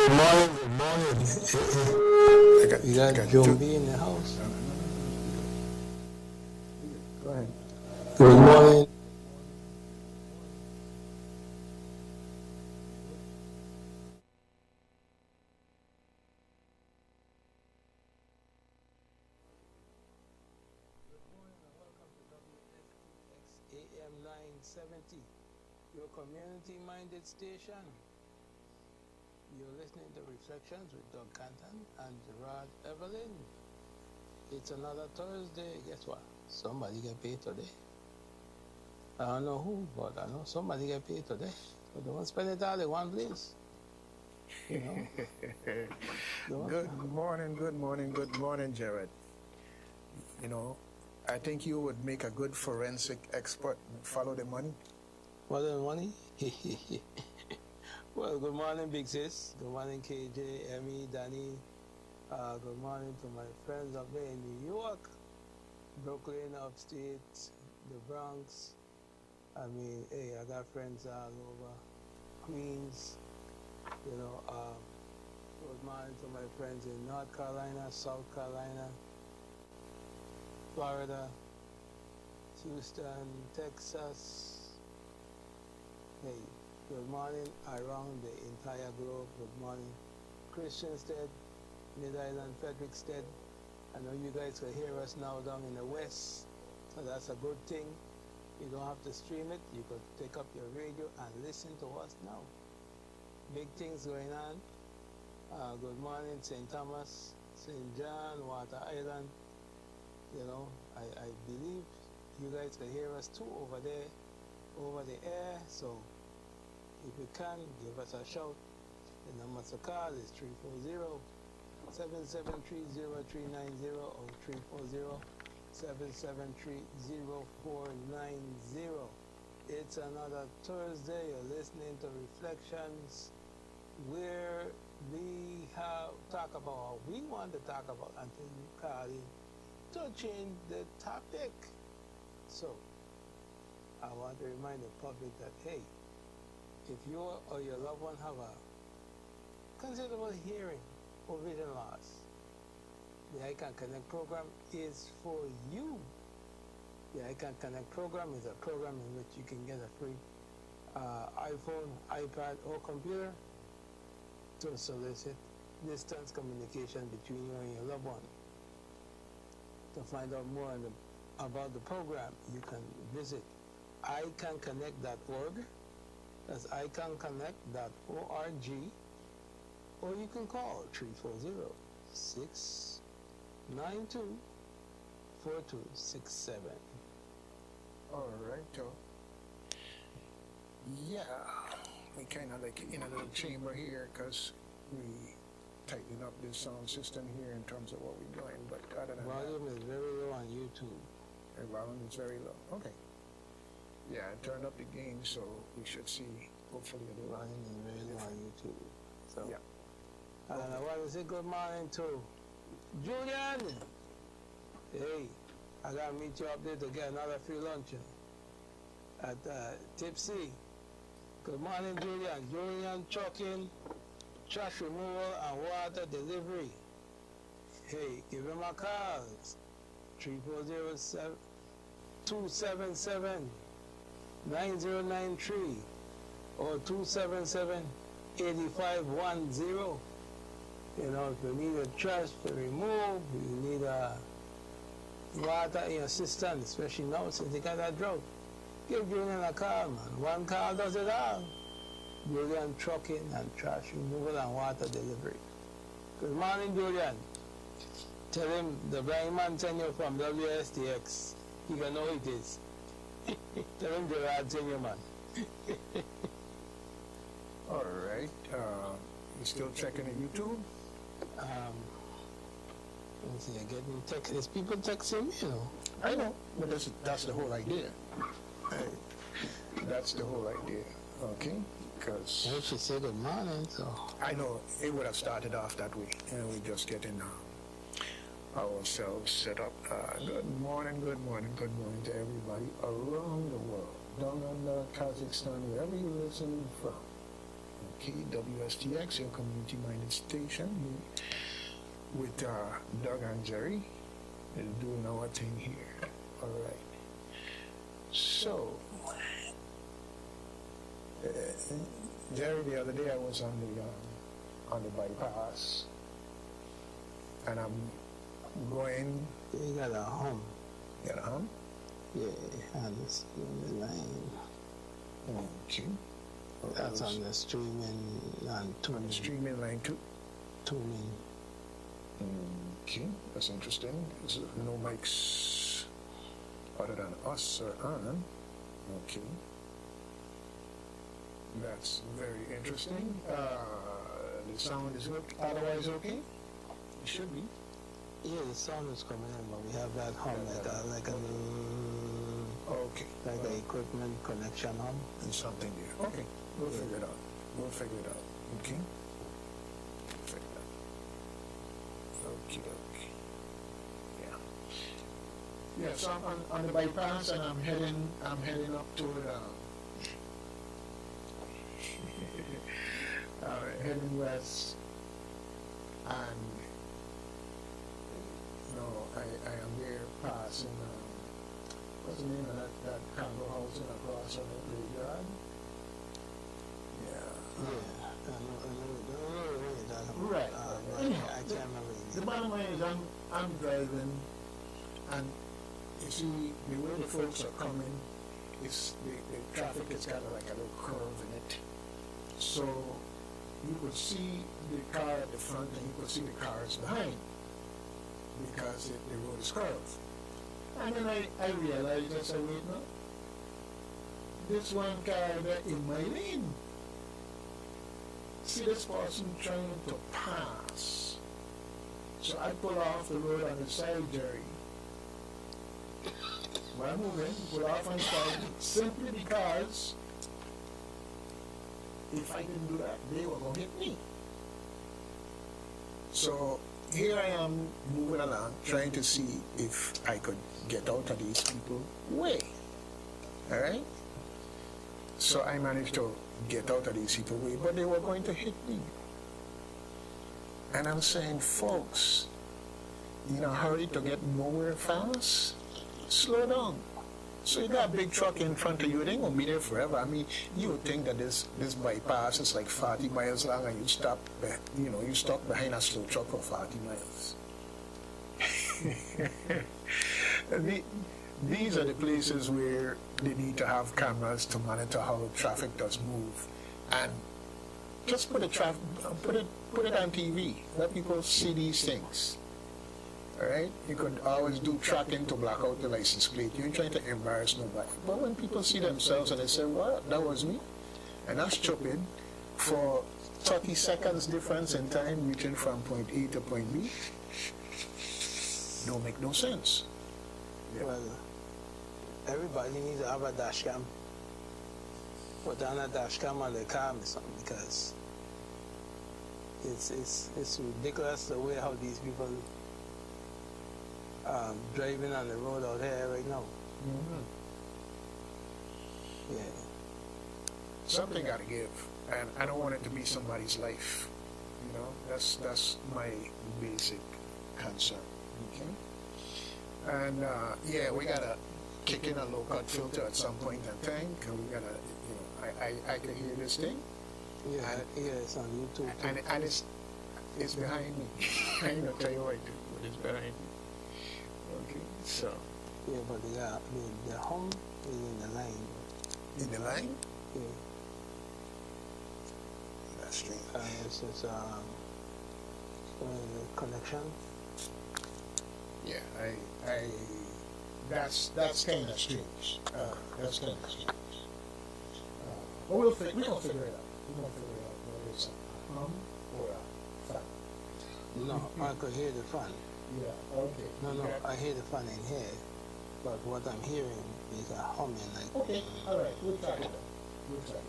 Good morning, good morning. You got Jumbi in the house. Go ahead. Good morning. AM 970, your community-minded station. You're listening to Reflections with Doug Canton and Gerard Evelyn. It's another Thursday. Guess what? Somebody get paid today. I don't know who, but I know somebody get paid today. So don't spend it all in one place. You know? Good morning, Jared. You know, I think you would make a good forensic expert. Follow the money. Follow the money? Well, good morning, Big Sis. Good morning, KJ, Emmy, Danny. Good morning to my friends up there in New York, Brooklyn, upstate, the Bronx. I mean, hey, I got friends all over Queens. You know, good morning to my friends in North Carolina, South Carolina, Florida, Houston, Texas. Hey, good morning around the entire globe. Good morning, Christiansted, Mid-Island, Fredericksted. I know you guys can hear us now down in the west, so that's a good thing. You don't have to stream it. You could take up your radio and listen to us now. Big things going on. Good morning, St. Thomas, St. John, Water Island. You know, I believe you guys can hear us too over there, over the air. So if you can, give us a shout. The number to call is 340-773-0390 or 340-773-0490. It's another Thursday. You're listening to Reflections, where we talk about what we want to talk about until you call in to change the topic. So, I want to remind the public that, hey, if you or your loved one have a considerable hearing or vision loss, the ICANN Connect program is for you. The ICANN Connect program is a program in which you can get a free iPhone, iPad, or computer to solicit distance communication between you and your loved one. To find out more about the program, you can visit icannconnect.org. That's icannconnect.org. Or you can call 340-692-4267. All right, Joe. Yeah, we kind of like in a little chamber here because we tightening up this sound system here in terms of what we're doing. But other than volume is very low on YouTube. The volume is very low. Okay. Yeah, I turned up the gain, so we should see hopefully a little. Volume is very low on YouTube. So, yeah. I want to say good morning to Julian. Hey, I got to meet you up there to get another free lunch at Tipsy. Good morning, Julian. Julian trucking, trash removal, and water delivery. Hey, give him a call. 340-277-9093 or 277-8510. You know, if you need a trash to remove, you need a water in your system, especially now since you got that drought. Give Julian a call, man. One call does it all. Julian trucking and trash removal and water delivery. Good morning, Julian. Tell him the blind man sent you from WSTX. He can know who it is. Tell him Gerard sent you, man. All right. You still checking the YouTube? Let's see, getting text. There's people texting me, you know. I know, but that's the whole idea. That's the whole idea. Okay? Because I should say good morning, so. I know it would have started off that way, and we're just getting ourselves set up. Good morning to everybody around the world, down under Kazakhstan, wherever you're listening from. Okay, WSTX, your community-minded station, with Doug and Jerry. They're doing our thing here. All right. So, Jerry, the other day I was on the bypass, and I'm going. You got a home. Got a hum? Yeah, on the line. Okay. That's on the streaming and On tuning. the streaming line too. Tuning. Okay, that's interesting. There's no mics other than us or on. Okay. That's very interesting. The sound is good. Otherwise, okay? It should be. Yeah, the sound is coming in, but we have that hum like an Okay. like the equipment connection hum. There's something there. Okay. We'll figure it out. We'll figure it out. Okay? We'll figure it out. Okay, okay. Yeah. Yeah, so I'm on the bypass and I'm heading up to heading west, and I am there passing what's the name of that condo house across on the graveyard? Yeah. Yeah, I know Right. I can't remember The bottom line is I'm driving, and you see the way the folks are coming, it's the traffic has got like a little curve in it. So you could see the car at the front and you could see the cars behind because the road is curved. And then I realized, I said, wait, no, this one car there in my lane. See this person trying to pass. So I pull off the road on the side, Jerry. While moving, pull off on the side simply because if I didn't do that, they were going to hit me. So here I am moving along, trying to see if I could get out of these people's way. All right? So I managed to get out of these people's way, but they were going to hit me. And I'm saying, folks, in a hurry to get nowhere fast, slow down. So you got a big truck in front of you, it ain't gonna be there forever. I mean, you would think that this bypass is like 40 miles long and you stop, you stuck behind a slow truck for 40 miles. These are the places where they need to have cameras to monitor how traffic does move. And just put it on TV. Let people see these things. All right? You could always do tracking to block out the license plate. You ain't trying to embarrass nobody. But when people see themselves and they say, "What? That was me," and that's stupid, for 30 seconds difference in time reaching from point A to point B, don't make no sense. Yeah. Well, everybody needs to have a dash cam. Put on a dash cam on the car or something, because it's ridiculous the way how these people driving on the road out here right now. Mm-hmm. Yeah. Something got to give, and I don't want it to be somebody's life. That's my basic concern. Okay. And yeah, we gotta kick in a low cut filter at some point in time. And we gotta, I can hear this thing. Yeah, it's on YouTube. And it's behind me. I ain't gonna tell you what I do, but it's behind me. Okay, so. Yeah, but the home is in the line. In the line? Yeah. That's strange. It's connection. Yeah, that's kind of strange. That's kind of strange. But we're gonna figure it out. We're gonna figure it out whether it's a hum or a fan. No, I could hear the fan. Yeah, okay. No, I hear the fan in here, but what I'm hearing is a humming like. Okay, all right, we'll try it out. We'll try it out.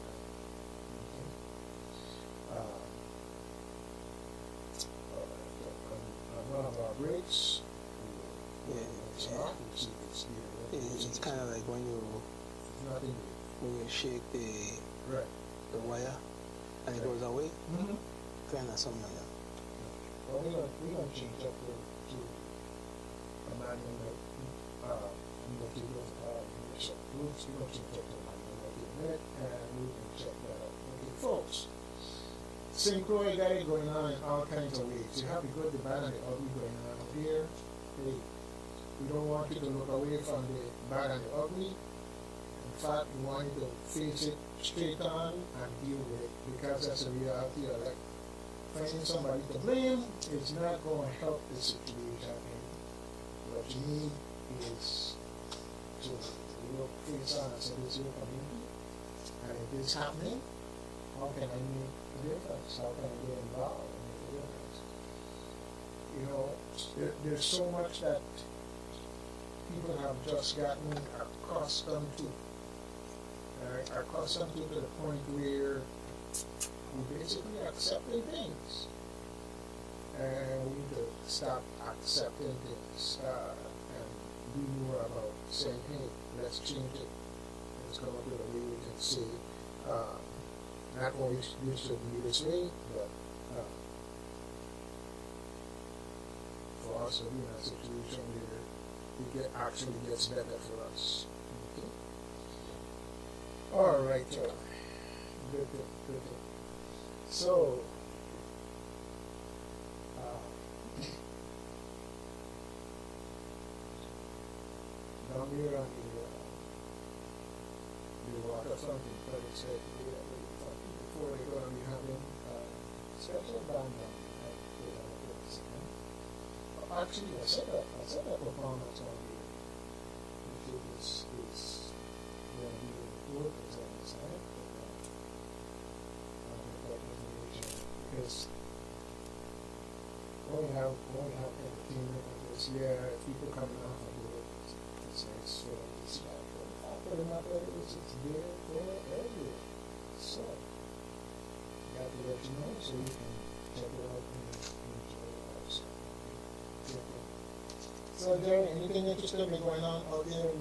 One of our brakes. Yeah, it's kind of like when you shake the Right. wire, and it goes away, Mm-hmm. kind of something like that. Well, we're gonna change up to a manual mode. So we're gonna change up to a manual mode, and we can check that out. Okay, folks. Synchro got it going on in all kinds of ways. You have the good, the bad, and the ugly going on here. Hey, we don't want you to look away from the bad and the ugly. In fact, we want you to face it straight on and deal with it, because that's a reality. Like finding somebody to blame is not going to help the situation. And what you need is to look face on and say, this is your community, and if it's happening, how can I make a difference? How can I get involved and make a difference? You know, there's so much that people have just gotten accustomed to. Accustomed to the point where we basically accepting things. And we need to stop accepting things and be more about saying, hey, let's change it. Let's come up with a way we can say, not only this should be this way, but for us to be in a situation where it actually gets better for us. Okay? All right, good. So, down here on the waterfront in Paris, before they're going to be having special band down at the place. Actually, I said a performance on the which is going to be workers on the side. Because when we have entertainment like this, yeah, people coming off of work, it's nice for them to see that. But the fact of the matter is, it's there for everywhere. So, got to let you know so you can check it out and enjoy it also. Okay. So, Jerry, anything interesting going on out there in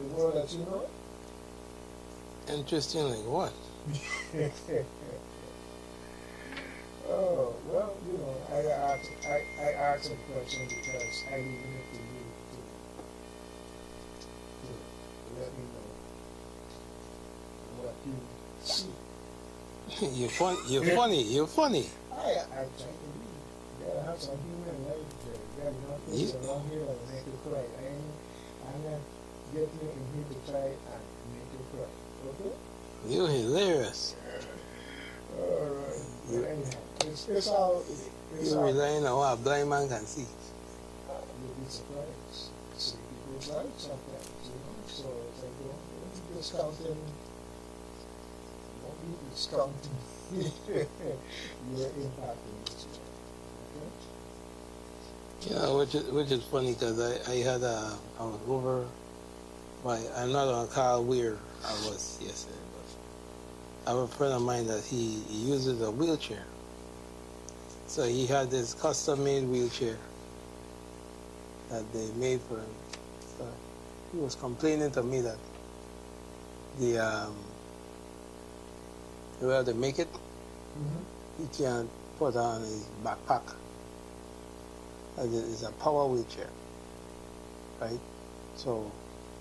the world that you know? Interesting, like what? Oh, well, you know, I asked a question because I leave it to you to let me know what you see. You're funny. I try to be. You gotta have some human life there. You gotta not things around here that make you cry. I'm not getting you in here to try and make you cry. Okay? You're hilarious. All right. But anyhow, it's all. You're relying on what a blind man can see. You'll be surprised. See people's lives sometimes, you know. So it's like, don't be discounting. Don't be discounting your impact in this way. Okay? You know, which is funny because I was over by, I'm not on Carl Weir I was yesterday, but I have a friend of mine that he uses a wheelchair. So he had this custom-made wheelchair that they made for him. So he was complaining to me that the way they make it, he can't put on his backpack. It's a power wheelchair, right? So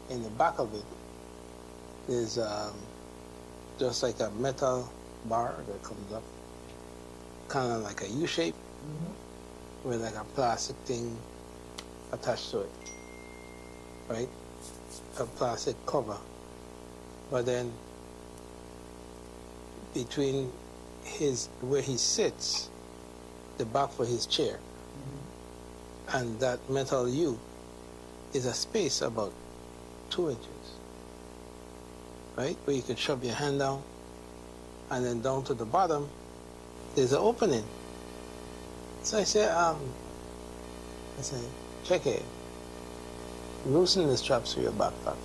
in the back of it, there's just like a metal bar that comes up, kind of like a U shape, with like a plastic thing attached to it, right? A plastic cover. But then between where he sits, the back for his chair, and that metal U is a space about 2 inches, right? Where you can shove your hand down, and then down to the bottom, there's an opening. So I said, check it. Loosen the straps for your backpack.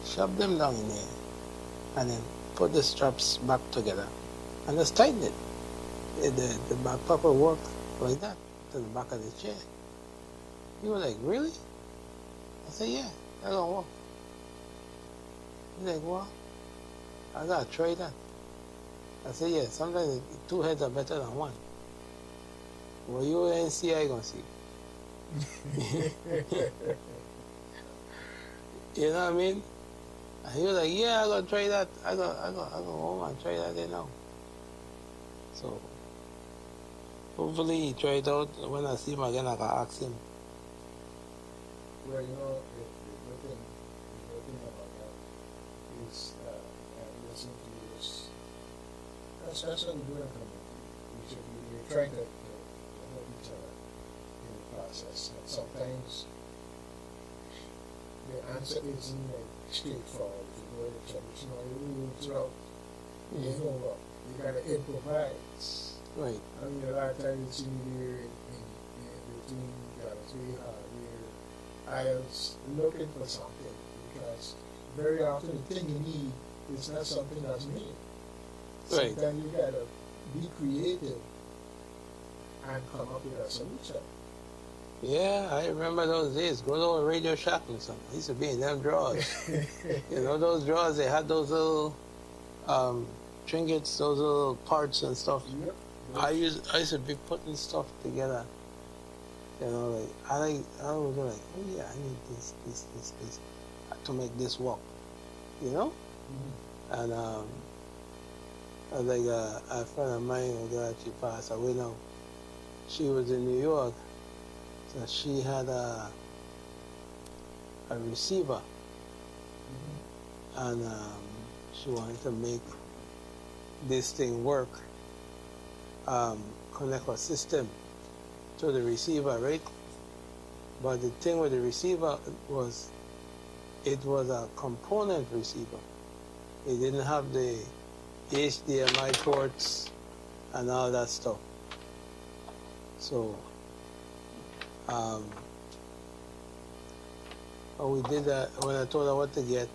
Shove them down in there, and then put the straps back together, and just tighten it. The backpack will work like that to the back of the chair. You were like, really? I said, yeah, that don't work. He's like, well, I gotta try that. I say, yeah, sometimes two heads are better than one. What you ain't see, I gonna see. You know what I mean? And he was like, yeah, I gonna try that. I go home and try that, So hopefully he try it out. When I see him again, I can ask him. Well, the thing about that is listening to you is, that's what we're doing for the we're trying to help each other in the process. And sometimes the answer isn't like straightforward. If you go to the traditional route, you know, you gotta improvise. Right. I mean, a lot of times you see me here in between, that was really hard here. I was looking for something because very often the thing you need is not something that's made. Right. Sometimes you gotta be creative and come up with a solution. Yeah, I remember those days. Go to a Radio Shack or something. I used to be in them drawers. You know those drawers, they had those little trinkets, those little parts and stuff. Yep. I used to be putting stuff together. You know, like I was like, oh yeah, I need this to make this work. You know? Mm-hmm. And I was like a friend of mine who actually passed away now. She was in New York, so she had a receiver, and she wanted to make this thing work, connect a system to the receiver, right? But the thing with the receiver was, it was a component receiver. It didn't have the HDMI ports and all that stuff. So, when we did that, when I told her what to get,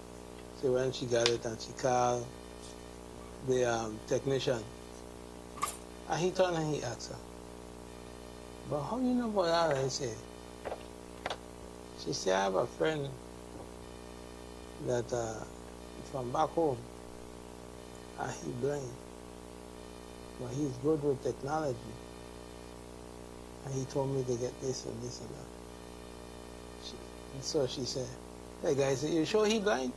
so when she got it and she called the technician, and he turned and he asked her, but how you know about that? I said, she said, I have a friend that from back home, and he's blind, but he's good with technology. And he told me to get this and this and that. So she said, hey guys, are you sure he blind?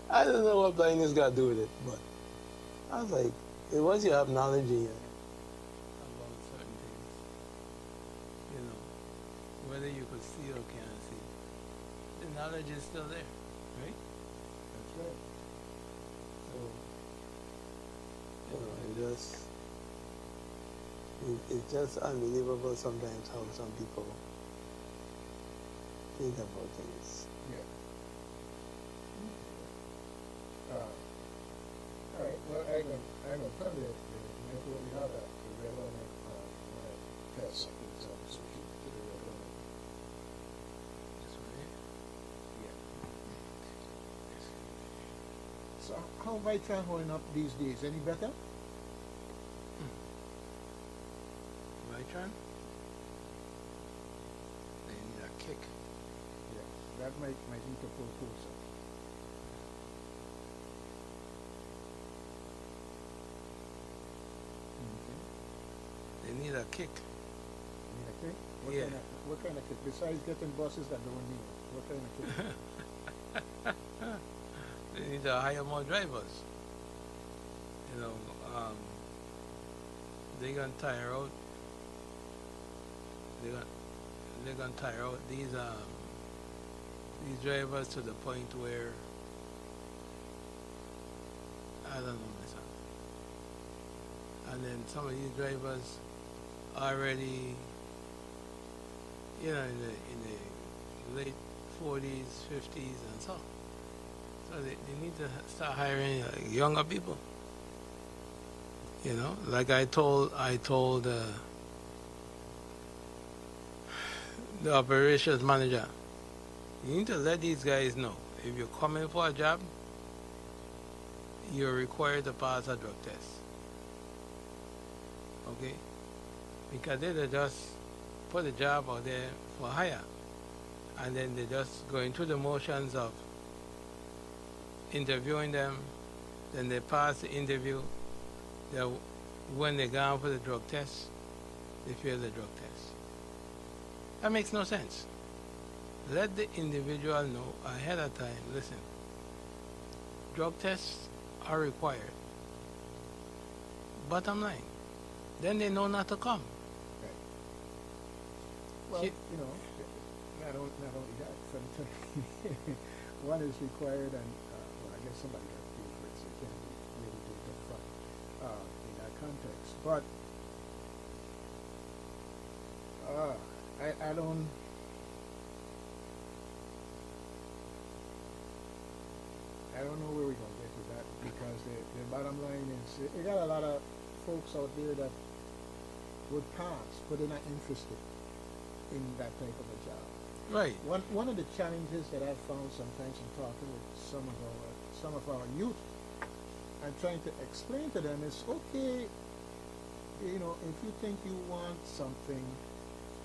I don't know what blindness got to do with it, but I was like, once you have knowledge in you about certain things, you know, whether you could see or can't see, the knowledge is still there, right? That's right. So, you know, it's just unbelievable sometimes how some people think about things. Yeah. All right. Well, I'm a put it. We have a red line test. So we keep the red line. This one here? Yeah. So how Vitran holding up these days? Any better? Vitran? They need a kick. Yeah. That might need to pull closer. They need a kick. Need a kick? Yeah. What kind of kick? Besides getting buses that don't need it, what kind of kick? They need to hire more drivers. You know, they're gonna tire out. They're gonna tire out these drivers to the point where I don't know myself. And then some of these drivers already, you know, in the late 40s, 50s, and so. So they need to start hiring younger people. You know, like I told the operations manager, you need to let these guys know if you're coming for a job, you're required to pass a drug test. Okay? Because they just put a job out there for hire, and then they just go into the motions of interviewing them, then they pass the interview. They, when they go for the drug test, they fail the drug test. That makes no sense. Let the individual know ahead of time, listen, drug tests are required. Bottom line. Then they know not to come. Right. Well, She- not only that, one is required, and well, I guess somebody has to pay for it, so you can't really do it up front in that context. But I don't. I don't know where we're gonna get with that because the bottom line is you got a lot of folks out there that would pass, but they're not interested in that type of a job. Right. One of the challenges that I've found sometimes in talking with some of our youth and trying to explain to them is okay, if you think you want something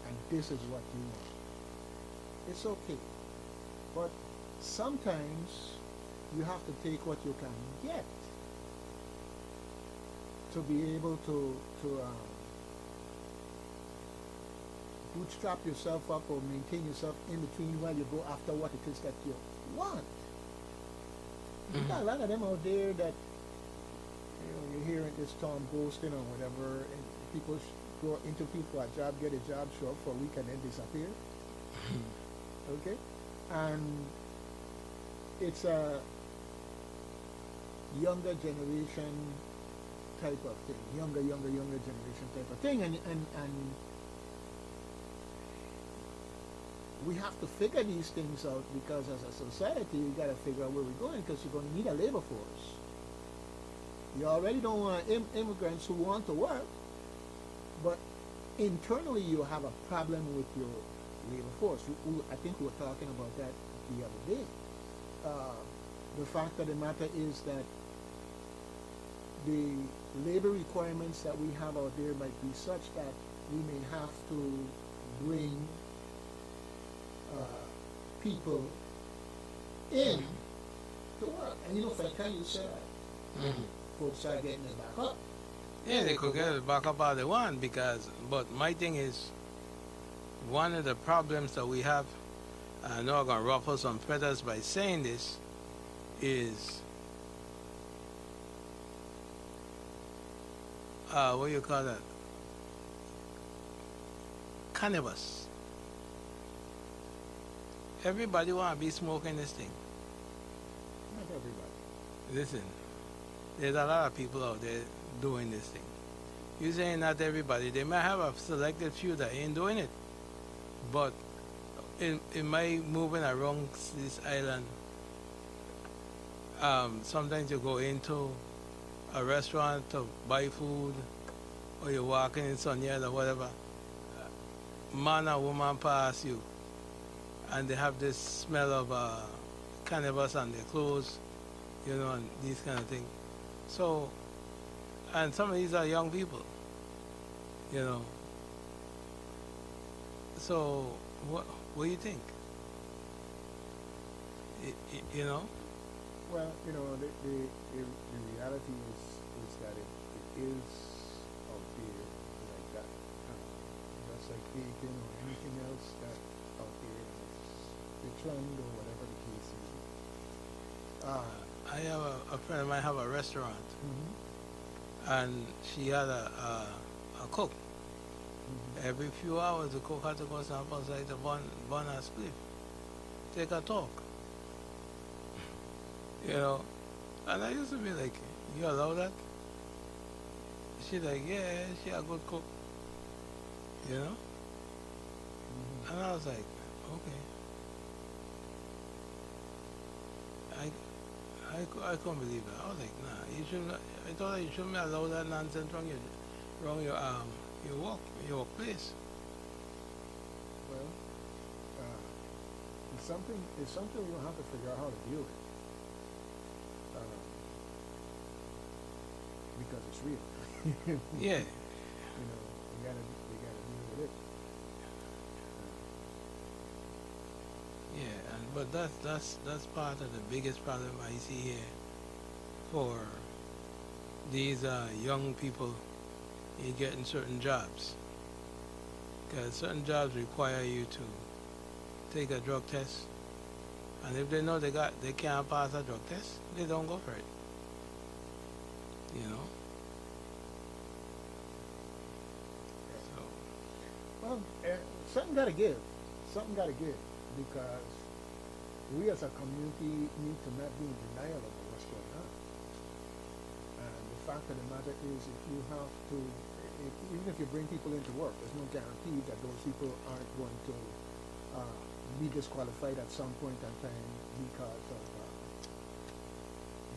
and this is what you want, it's okay. But sometimes you have to take what you can get to be able to bootstrap yourself up or maintain yourself in between while you go after what it is that you want. You got a lot of them out there that you're hearing this term ghosting or whatever, and people go interview for a job, get a job, show up for a week and then disappear. Okay? And it's a younger generation type of thing, younger generation type of thing, and we have to figure these things out because as a society, we got to figure out where we're going because you're going to need a labor force. You already don't want immigrants who want to work, but internally you have a problem with your labor force. I think we were talking about that the other day. The fact of the matter is that the labor requirements that we have out there might be such that we may have to bring people in to work. And by the time you say that, folks start getting it back up. Yeah, they could get it back up all they want but my thing is, one of the problems that we have, I know I'm going to ruffle some feathers by saying this, is, what do you call that? Cannabis. Everybody want to be smoking this thing. Not everybody. Listen, there's a lot of people out there doing this thing. You're saying not everybody. They might have a selected few that ain't doing it. But in my moving around this island, sometimes you go into a restaurant to buy food, or you're walking in some yard or whatever, man or woman pass you, and they have this smell of cannabis on their clothes, and these kind of things. So, and some of these are young people, So, what do you think? Well, the reality is that it is out there like that. Just like bacon or anything else that out there is the trend or whatever the case is. I have a friend of mine have a restaurant, and she had a cook. Every few hours, the cook had to go stand outside to burn a spliff, take a talk. And I used to be like, you allow that? She like, yeah, she a good cook. And I was like, okay. I couldn't believe it. I was like, nah, you shouldn't. I thought you shouldn't allow that nonsense wrong your workplace. Well, it's something we don't have to figure out how to deal with. Because it's real. Yeah. We gotta deal with it. Yeah, but that's part of the biggest problem I see here for these young people in getting certain jobs. Because certain jobs require you to take a drug test, and if they know they can't pass a drug test, they don't go for it. You know. So Well, something got to give. Something got to give because we as a community need to not be in denial about what's going on. And the fact of the matter is, if you have to, even if you bring people into work, there's no guarantee that those people aren't going to be disqualified at some point in time because of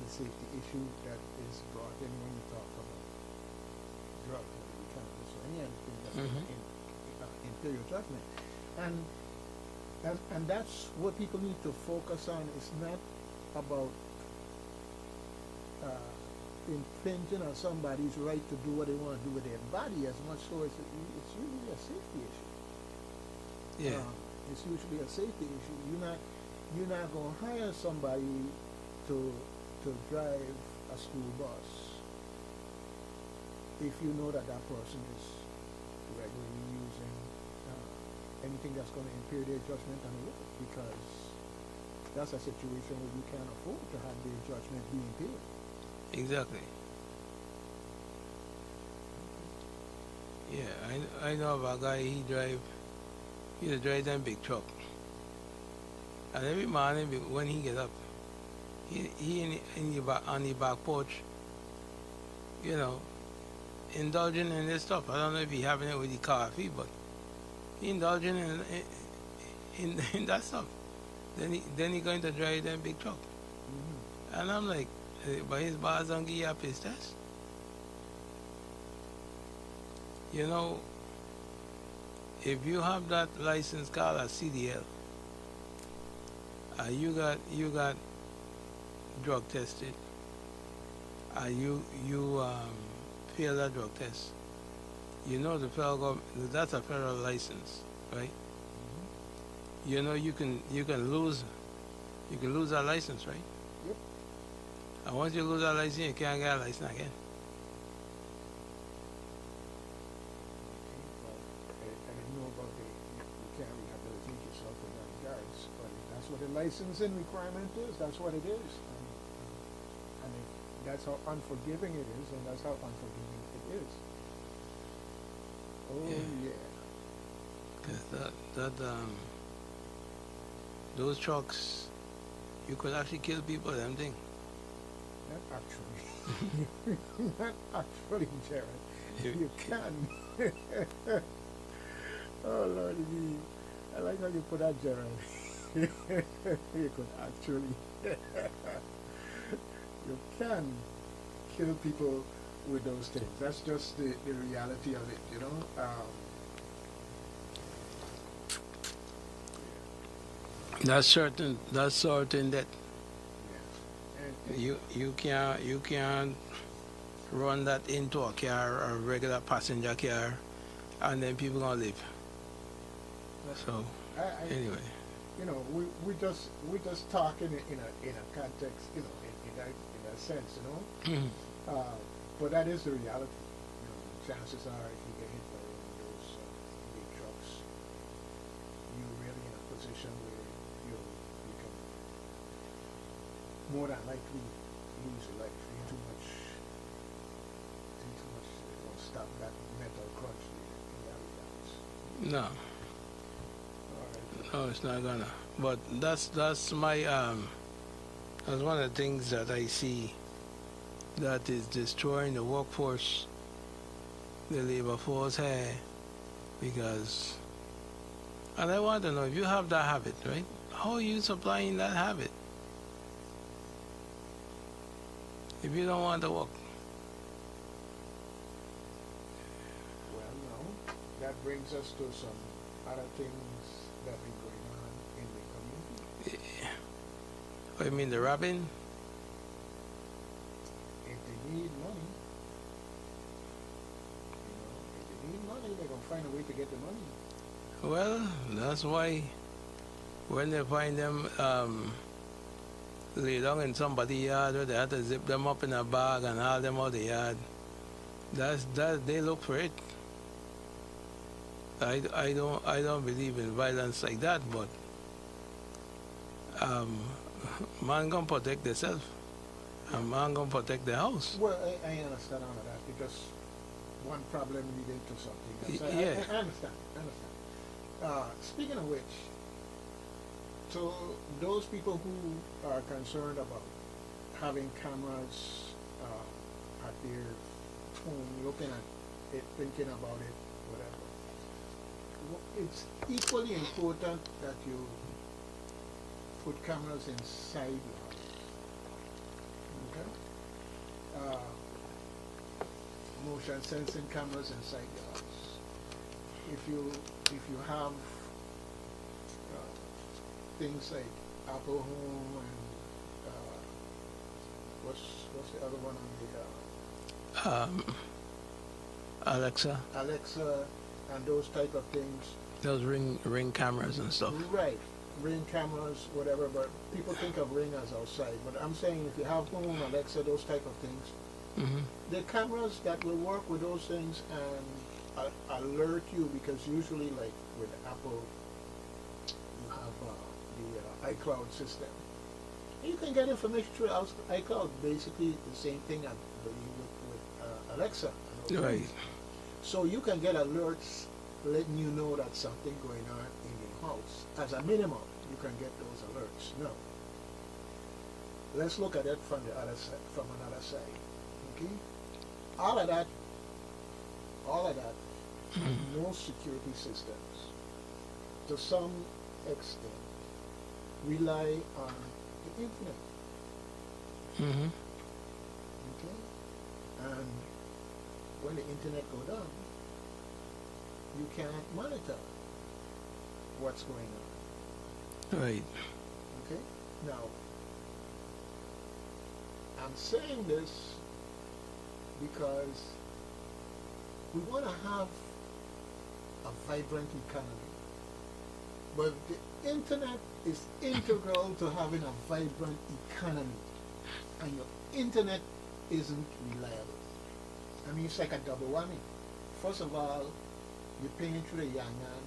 the safety issue that is brought in when you talk about drugs, whether we cannabis or any other thing that's Mhm. in imperial judgment. And that's what people need to focus on. It's not about impinging on somebody's right to do what they want to do with their body as much so as it's usually a safety issue. Yeah. It's usually a safety issue. You're not going to hire somebody to drive a school bus if you know that that person is regularly using anything that's going to impair their judgment on the road, because that's a situation where you can't afford to have their judgment be impaired. Exactly. Yeah, I know of a guy. He drive them big truck, and every morning when he get up, he in the back, on the back porch, you know, indulging in this stuff. I don't know if he having it with the coffee, but he indulging in that stuff. Then he going to drive them big truck, and I'm like, but his boss don't give you a piss test. You know, if you have that license called a CDL, you got drug tested, you fail that drug test. You know the federal government, that's a federal license, right? You know you can lose that license, right? Yep. And once you lose that license, you can't get a license again. I didn't know about you can't rehabilitate yourself in that regards, but if that's what the licensing requirement is, that's what it is. And if that's how unforgiving it is, and that's how unforgiving it is. Oh yeah. Cause those trucks, you could actually kill people with them thing. Not actually. Not actually, Jared. You can. Oh Lord, I like how you put that, Jared. You could actually. You can kill people with those things. That's just the reality of it, you know. That's certain that Yeah. you can't run that into a car or a regular passenger car, and then people gonna live. So anyway, You know, we just talking in a context, you know, in that sense, you know. But that is the reality. You know, chances are, if you get hit by one of those big trucks, you're really in a position where you can more than likely lose your life. Too much. It won't stop that mental crunch in that regards. no, All right. no, it's not gonna. But that's my that's one of the things that I see that is destroying the workforce, the labor force here, because, and I want to know, if you have that habit, right? How are you supplying that habit if you don't want to work? Well, no. That brings us to some other things that been going on in the community. What, you mean the robbing? If they need money, if they need money, they're gonna find a way to get the money. Well, that's why when they find them lay down in somebody's yard where they had to zip them up in a bag and haul them out the yard, that they look for it. I don't believe in violence like that, but um, man gonna protect themselves, and man gonna protect the house. Well, I understand all of that because one problem leading to something else. Yeah. I understand. I understand. Speaking of which, so those people who are concerned about having cameras at their home, looking at it, thinking about it, whatever, it's equally important that you put cameras inside your house. Okay? Motion sensing cameras inside your house. If you have things like Apple Home and what's the other one on the Alexa, Alexa and those type of things. those ring cameras and stuff. Right, Ring cameras, whatever. But people think of Ring as outside. But I'm saying if you have Home, Alexa, those type of things, the cameras that will work with those things and alert you, because usually like with Apple you have the iCloud system. You can get information through iCloud, basically the same thing I believe with Alexa. Right. So you can get alerts letting you know that something going on in your house. As a minimum, you can get those alerts. Now, let's look at it from the other side, from another side. Okay? All of that, most security systems, to some extent, rely on the internet. Okay? And when the internet go down, you can't monitor what's going on. Right. Okay? Now, I'm saying this because we want to have a vibrant economy. But the internet is integral to having a vibrant economy. And your internet isn't reliable. I mean, it's like a double whammy. First of all, you're paying through the Yangan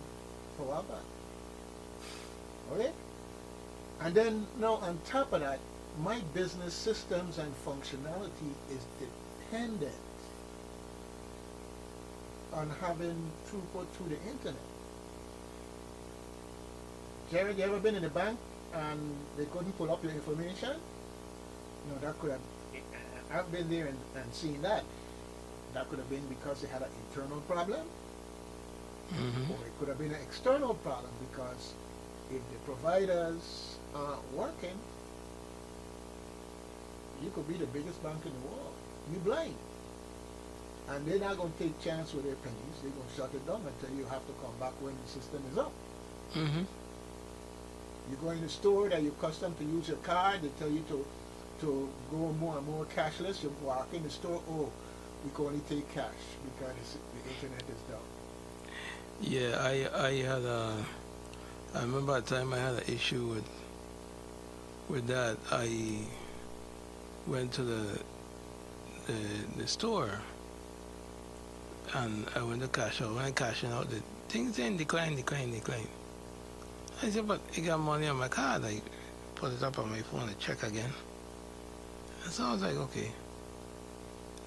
for Wi-Fi. Okay? And then, now on top of that, my business systems and functionality is dependent on having throughput through the internet. Jared, you ever been in a bank and they couldn't pull up your information? No, that could have, I've been there and seen that. That could have been because they had an internal problem, or it could have been an external problem because if the providers aren't working, you could be the biggest bank in the world. You're blind. And they're not going to take chance with their pennies. They're going to shut it down until you have to come back when the system is up. You go in the store that you're accustomed to use your card, they tell you to go more and more cashless. You walk in the store, oh, we can only take cash because the internet is down. Yeah, I remember a time I had an issue with that. I went to the store and I went to cash out. When I cashing out, the things then decline. I said, but I got money on my card. I put it up on my phone and check again. And so I was like, okay.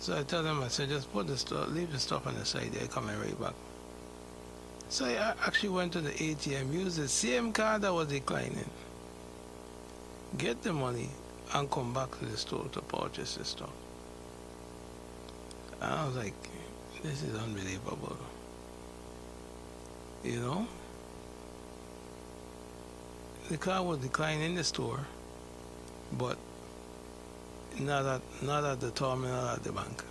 So I tell them, I said, just put the stuff, leave the stuff on the side there, coming right back. So I actually went to the ATM, used the same card that was declining, get the money, and come back to the store to purchase the stuff. And I was like, this is unbelievable. You know? The card was declining in the store, but not at the terminal at the bank.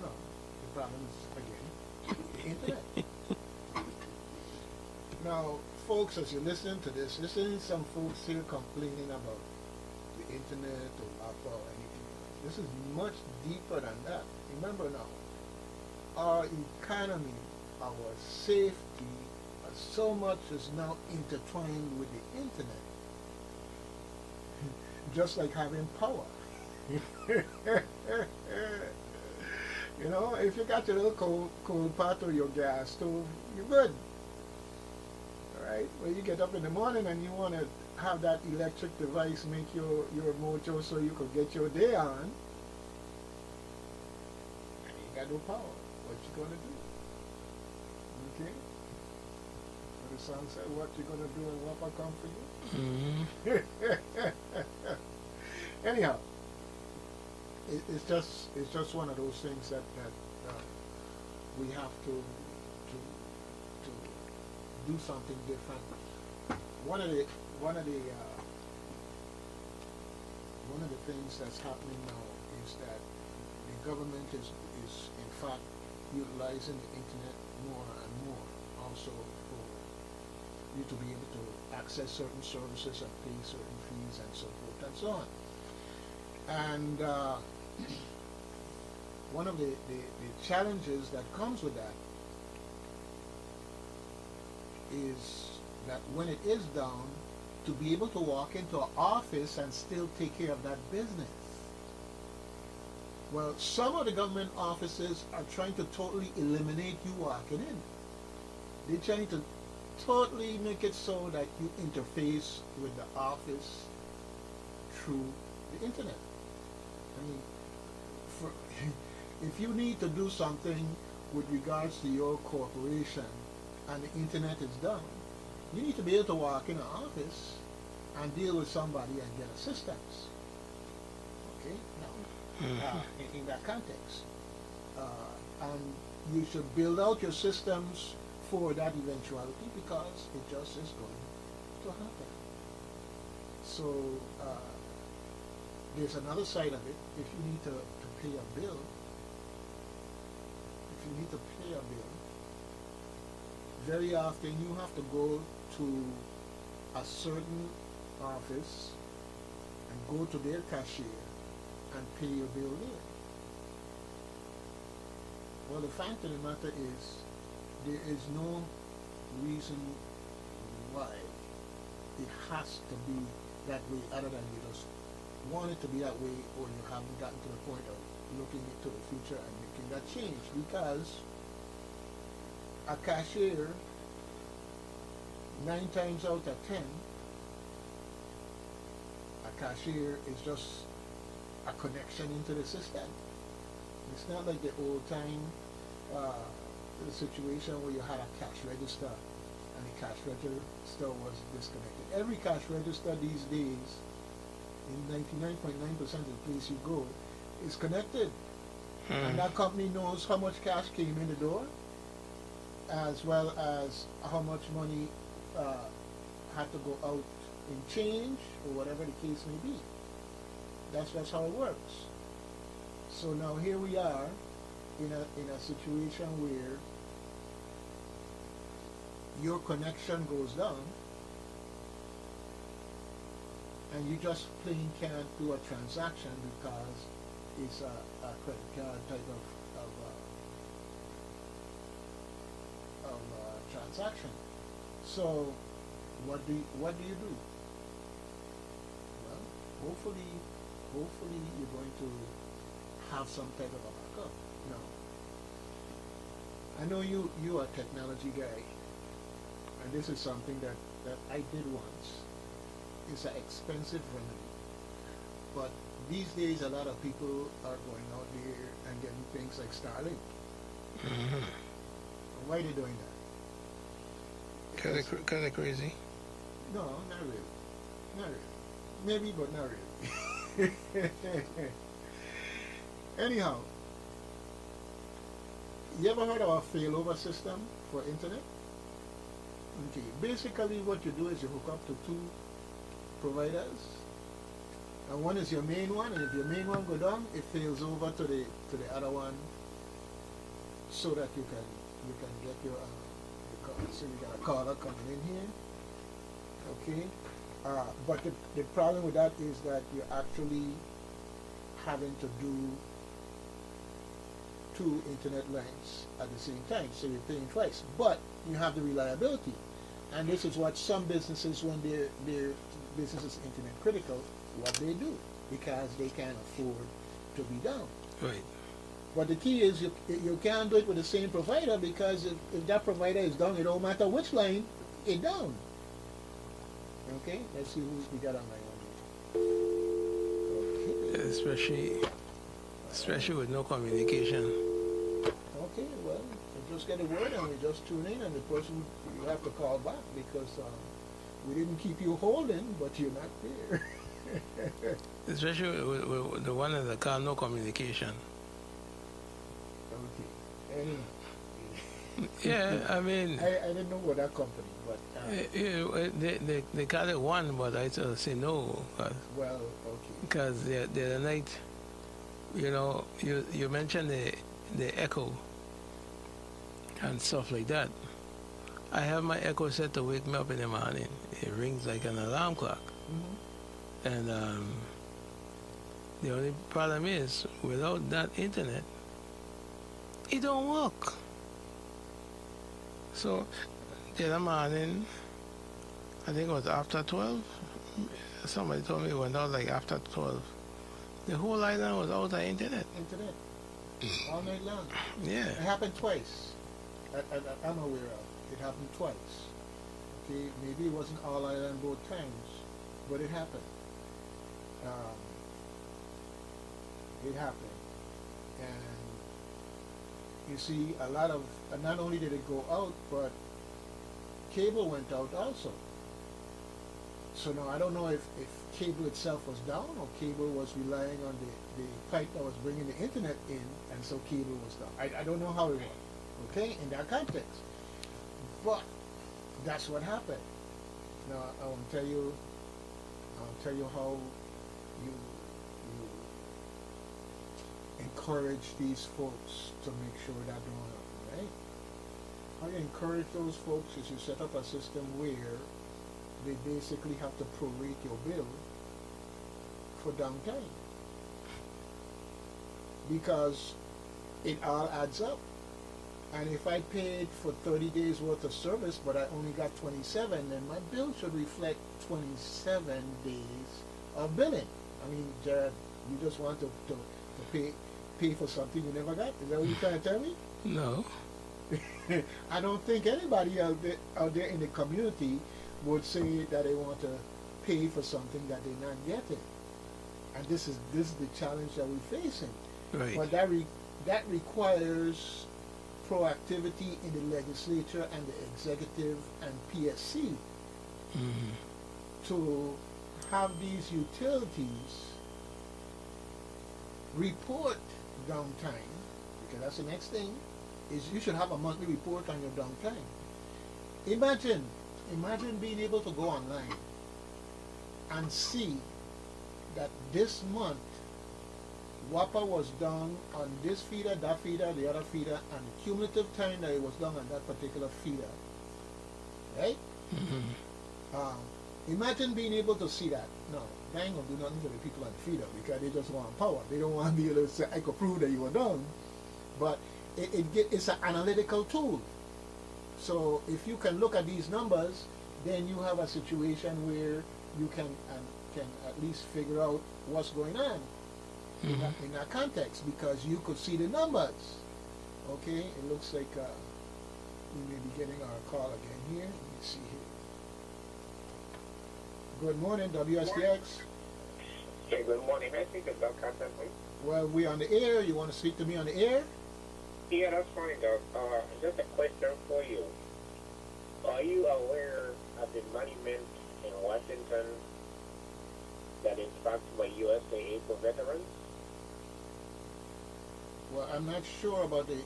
No, the problem is, again, the internet. Now, folks, as you listen to this, there's some folks here complaining about the internet or Wi-Fi or anything else. This is much deeper than that. Remember now, our economy, our safety, so much is now intertwined with the internet, just like having power. You know, if you got your little cold pot or your gas stove, you're good. All right. When you get up in the morning and you want to have that electric device make your mojo so you could get your day on, and you got no power. What you gonna do? Okay. What the song said, what you gonna do and what will come for you? Anyhow, it's just one of those things that we have to do something different. One of the things that's happening now is that the government is in fact utilizing the internet more and more, also for you to be able to access certain services and pay certain fees and so forth and so on. And one of the challenges that comes with that is that when it is down, to be able to walk into an office and still take care of that business. Well, some of the government offices are trying to totally eliminate you walking in. They're trying to totally make it so that you interface with the office through the internet. I mean, if you need to do something with regards to your corporation and the internet is down, you need to be able to walk in an office and deal with somebody and get assistance. Okay? Now, in that context. And you should build out your systems for that eventuality because it just is going to happen. So, there's another side of it. If you need to pay a bill, very often you have to go to a certain office and go to their cashier and pay your bill there. Well, the fact of the matter is there is no reason why it has to be that way other than you just want it to be that way or you haven't gotten to the point of looking into the future and making that change, because a cashier 9 times out of 10, a cashier is just a connection into the system. It's not like the old time situation where you had a cash register and the cash register was disconnected. Every cash register these days, in 99.9% of the place you go, is connected. And that company knows how much cash came in the door, as well as how much money had to go out in change, or whatever the case may be. That's just how it works. So now here we are in a situation where your connection goes down, and you just plain can't do a transaction because it's a credit card type of transaction. So what do you do? Well, hopefully you're going to have some type of a backup. Now, I know you are a technology guy, and this is something that I did once. It's an expensive remedy, but these days a lot of people are going out there and getting things like Starlink. Why are they doing that? Because they're crazy. No, not really. Not really. Maybe, but not really. Anyhow, you ever heard of a failover system for internet? Okay, basically what you do is you hook up to 2 providers, and one is your main one, and if your main one go down, it fails over to the other one, so that you can get your call. So you got a caller coming in here, okay? But the problem with that is that you're actually having to do two internet lines at the same time, so you're paying twice. But you have the reliability, and this is what some businesses, when their business is internet critical, what they do because they can't afford to be down. Right. But the key is you can't do it with the same provider, because if that provider is down, it don't matter which line it down. Okay, let's see who we got on line. Okay. Especially with no communication. Okay, well, you just get a word and we just tune in, and the person, you have to call back because we didn't keep you holding, but you're not there. Especially with the one in the car, no communication. Okay. Anyway. Yeah, I mean, I didn't know what that company, but they call it one, but I say no. Well, okay. Because the other night, you mentioned the echo and stuff like that. I have my echo set to wake me up in the morning. It rings like an alarm clock. Mm-hmm. And the only problem is, without that internet, it don't work. So the other morning, I think it was after 12, somebody told me it went out like after 12. The whole island was out of internet. Internet. All night long. Yeah. It happened twice. I'm aware of. It happened twice. Okay, maybe it wasn't all island both times, but it happened. It happened. And you see, a lot of, not only did it go out, but cable went out also. So now I don't know if cable itself was down, or cable was relying on the pipe that was bringing the internet in, and so cable was down. I don't know how it was, okay, in that context. But that's what happened. Now I want to tell you how you encourage these folks to make sure that don't happen, right? How you encourage those folks is you set up a system where they basically have to prorate your bill for downtime, because it all adds up. And if I paid for 30 days worth of service, but I only got 27, then my bill should reflect 27 days of billing. I mean, Jared, you just want to pay for something you never got? Is that what you're trying to tell me? No. I don't think anybody out there in the community would say that they want to pay for something that they're not getting. And this is the challenge that we're facing. Right. But that requires proactivity in the legislature and the executive and PSC to have these utilities report downtime, because that's the next thing, is you should have a monthly report on your downtime. Imagine being able to go online and see that this month WAPA was done on this feeder, that feeder, the other feeder, and the cumulative time that it was done on that particular feeder. Right? Imagine being able to see that. No, they ain't gonna do nothing for the people on the feeder, because they just want power. They don't want to be able to say, I could prove that you were done. But it's an analytical tool. So if you can look at these numbers, then you have a situation where you can at least figure out what's going on in that context, because you could see the numbers. Okay, it looks like we may be getting our call again here. Let me see here. Good morning, WSTX. Hey, good morning. May I speak to Doug Content, please? Well, we're on the air. You want to speak to me on the air? Yeah, that's fine, Doug. Just a question for you. Are you aware of the monument in Washington that is sponsored by USAA for veterans? Well, I'm not sure about the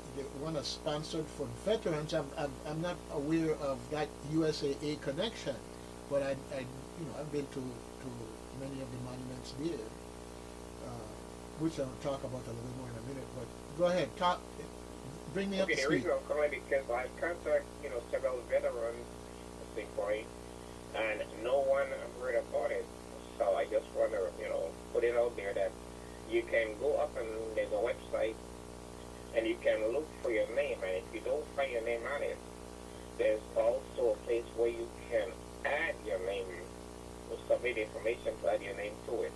one that's sponsored for veterans. I'm not aware of that USAA connection, but I've been to many of the monuments there, which I'll talk about a little more in a minute. But go ahead, bring me up to speed. The reason I'm calling because I've contacted several veterans at this point, and no one heard about it. So I just want to put it out there that you can go up and there's a website, and you can look for your name. And if you don't find your name on it, there's also a place where you can add your name, or submit information to add your name to it.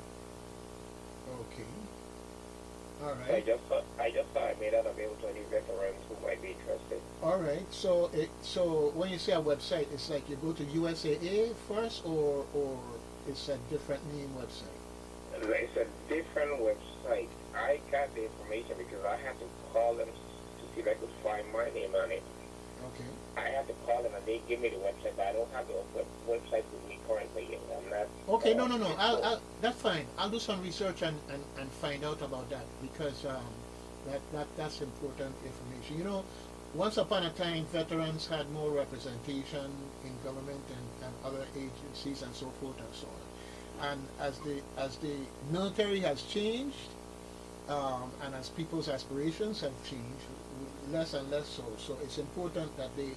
Okay. All So right. I just thought I made that available to any veterans who might be interested. All right. So when you say a website, it's like you go to USAA first, or it's a different name website. It's a different website. I got the information because I had to call them to see if I could find my name on it. Okay. I had to call them and they give me the website, but I don't have the website with me currently. I'm not. Okay. No. That's fine. I'll do some research and find out about that, because that's important information. You know, once upon a time, veterans had more representation in government and other agencies and so forth and so on. And as the military has changed, and as people's aspirations have changed, less and less so. So it's important that they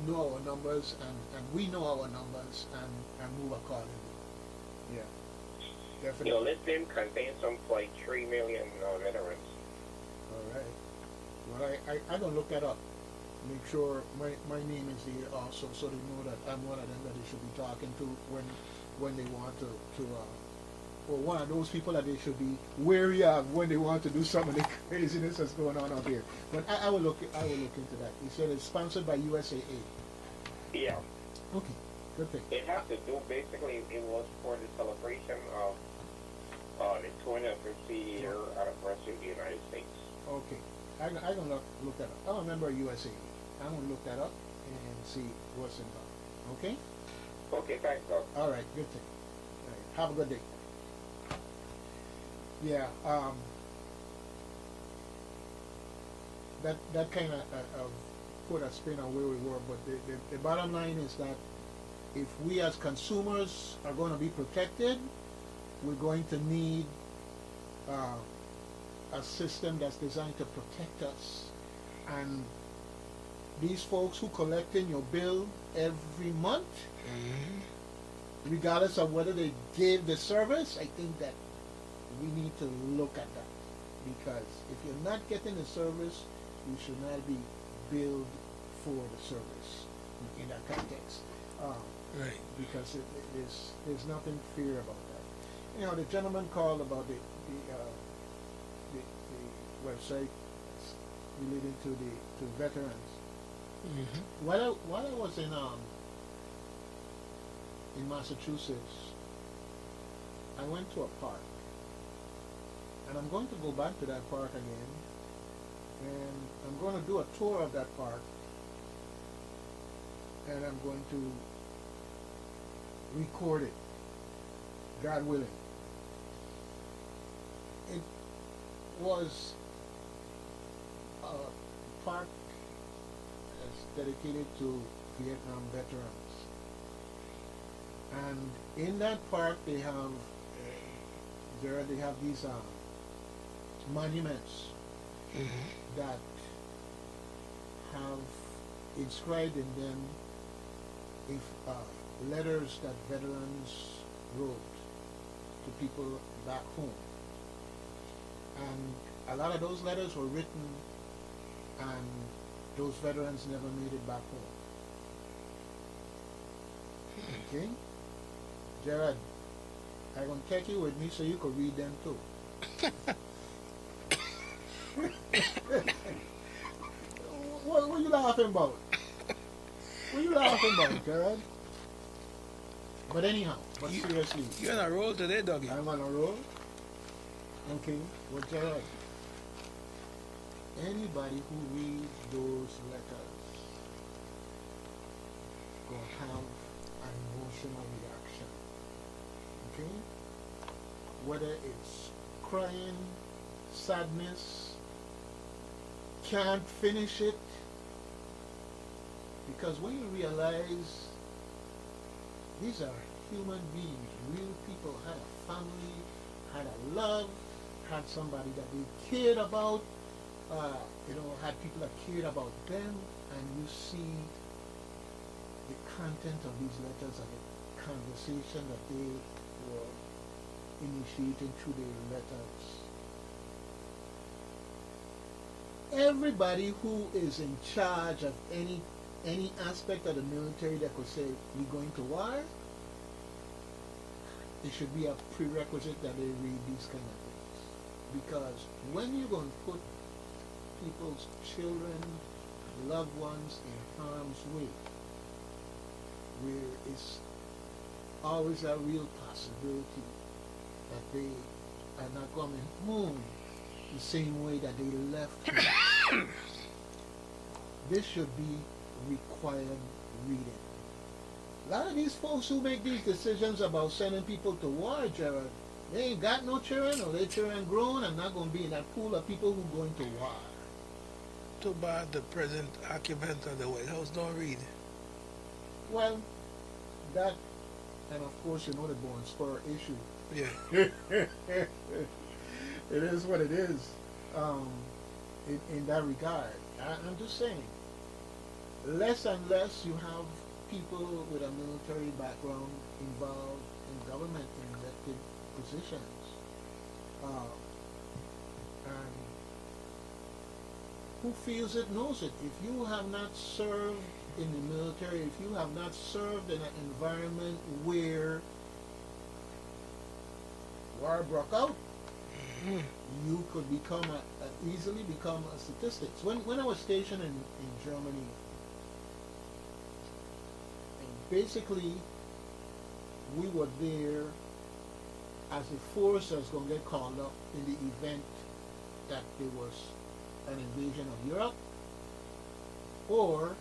know our numbers, and we know our numbers, and move accordingly. Yeah, definitely. Your listing contains some like 3 million veterans. All right. Well, I gonna look that up. Make sure my name is there also, so they know that I'm one of them that they should be talking to when they want to or one of those people that they should be wary of when they want to do some of the craziness that's going on out there. But I will look into that. You said it's sponsored by USAA. Yeah. Okay, good thing. It has to do, basically, it was for the celebration of the 250 year anniversary of the United States. Okay, I gonna look that up. I remember USAA. I'm gonna look that up and see what's involved. Okay. Okay, thanks, Doc. All right, good thing. All right, have a good day. Yeah, that kind of put a spin on where we were, but the bottom line is that if we as consumers are going to be protected, we're going to need a system that's designed to protect us. And these folks who collecting your bill every month, regardless of whether they gave the service, I think that we need to look at that, because if you're not getting the service, you should not be billed for the service in that context. Right. Because there's nothing fair about that. You know, the gentleman called about the website related to veterans. Mm-hmm. While I was in Massachusetts, I went to a park. And I'm going to go back to that park again, and I'm going to do a tour of that park, and I'm going to record it, God willing. It was a park that's dedicated to Vietnam veterans. And in that park they have these monuments that have inscribed in them letters that veterans wrote to people back home. And a lot of those letters were written, and those veterans never made it back home. Okay? Jared, I'm going to take you with me so you could read them too. What are you laughing about? What are you laughing about, Jared? But anyhow, seriously. You're on a roll today, doggy. I'm on a roll? Okay, well, Jared, anybody who reads those letters will have an emotional reaction. Okay? Whether it's crying, sadness, can't finish it. Because when you realize these are human beings, real people, had a family, had a love, had somebody that they cared about, had people that cared about them, and you see the content of these letters and the conversation that they were initiating through their letters. everybody who is in charge of any aspect of the military that could say we're going to war, it should be a prerequisite that they read these kind of things. Because when you're going to put people's children, loved ones in harm's way, where it's always a real possibility that they are not coming home the same way that they left home. This should be required reading. A lot of these folks who make these decisions about sending people to war, Gerald, they ain't got no children, or their children grown and not going to be in that pool of people who going to war. Too bad the present occupant of the White House don't read. Well, that, and of course, you know the born spur issue. Yeah. It is what it is in that regard. I'm just saying, less and less you have people with a military background involved in government in elected positions. And who feels it knows it. If you have not served in the military, if you have not served in an environment where war broke out, you could easily become a statistic. When I was stationed in Germany, basically we were there as the force that was going to get called up in the event that there was an invasion of Europe, or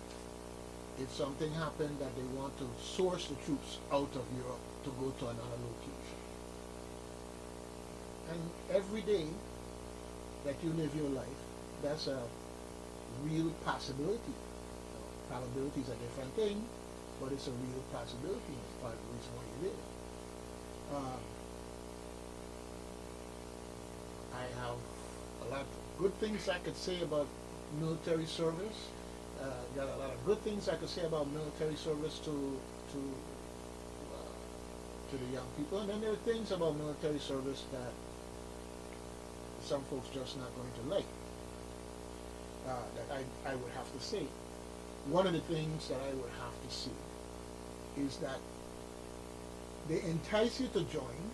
if something happened that they want to source the troops out of Europe to go to another location. And every day that you live your life, that's a real possibility. Probability is a different thing, but it's a real possibility. It's part of the reason why you live. I have a lot of good things I could say about military service. Got a lot of good things I could say about military service to the young people, and then there are things about military service that some folks just not going to like. That I would have to say. One of the things that I would have to see is that they entice you to join,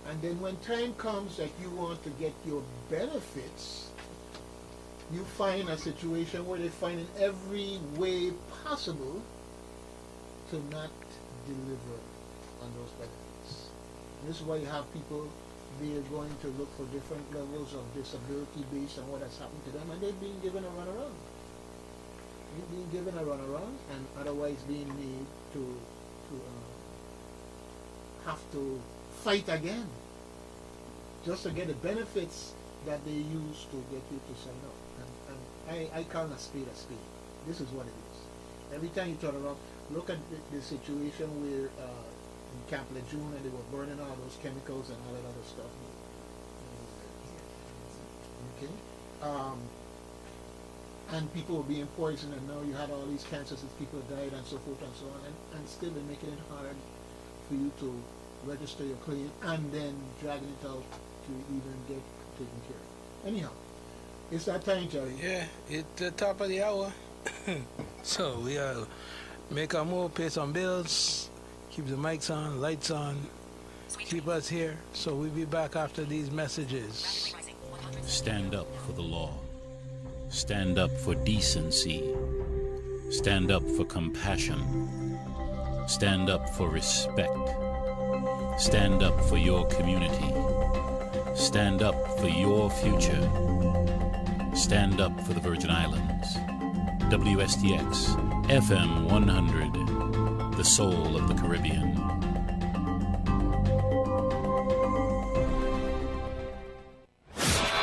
and then when time comes that you want to get your benefits, you find a situation where they find in every way possible to not deliver on those benefits. And this is why you have people, they're going to look for different levels of disability based on what has happened to them, and they're being given a runaround. You're being given a runaround, and otherwise being made to have to fight again just to get the benefits that they use to get you to sign up. And I call a spade a spade. This is what it is. Every time you turn around, look at the situation where in Camp Lejeune, and they were burning all those chemicals and all that other stuff. Okay? And people were being poisoned, and now you had all these cancers as people died and so forth and so on, and still they're making it hard for you to register your claim and then dragging it out to even get taken care of. Anyhow, it's that time, Jerry. Yeah, it's the top of the hour. So we make our move, pay some bills, keep the mics on, lights on, keep us here. So we'll be back after these messages. Stand up for the law. Stand up for decency. Stand up for compassion. Stand up for respect. Stand up for your community. Stand up for your future. Stand up for the Virgin Islands. WSTX FM 100, the soul of the Caribbean.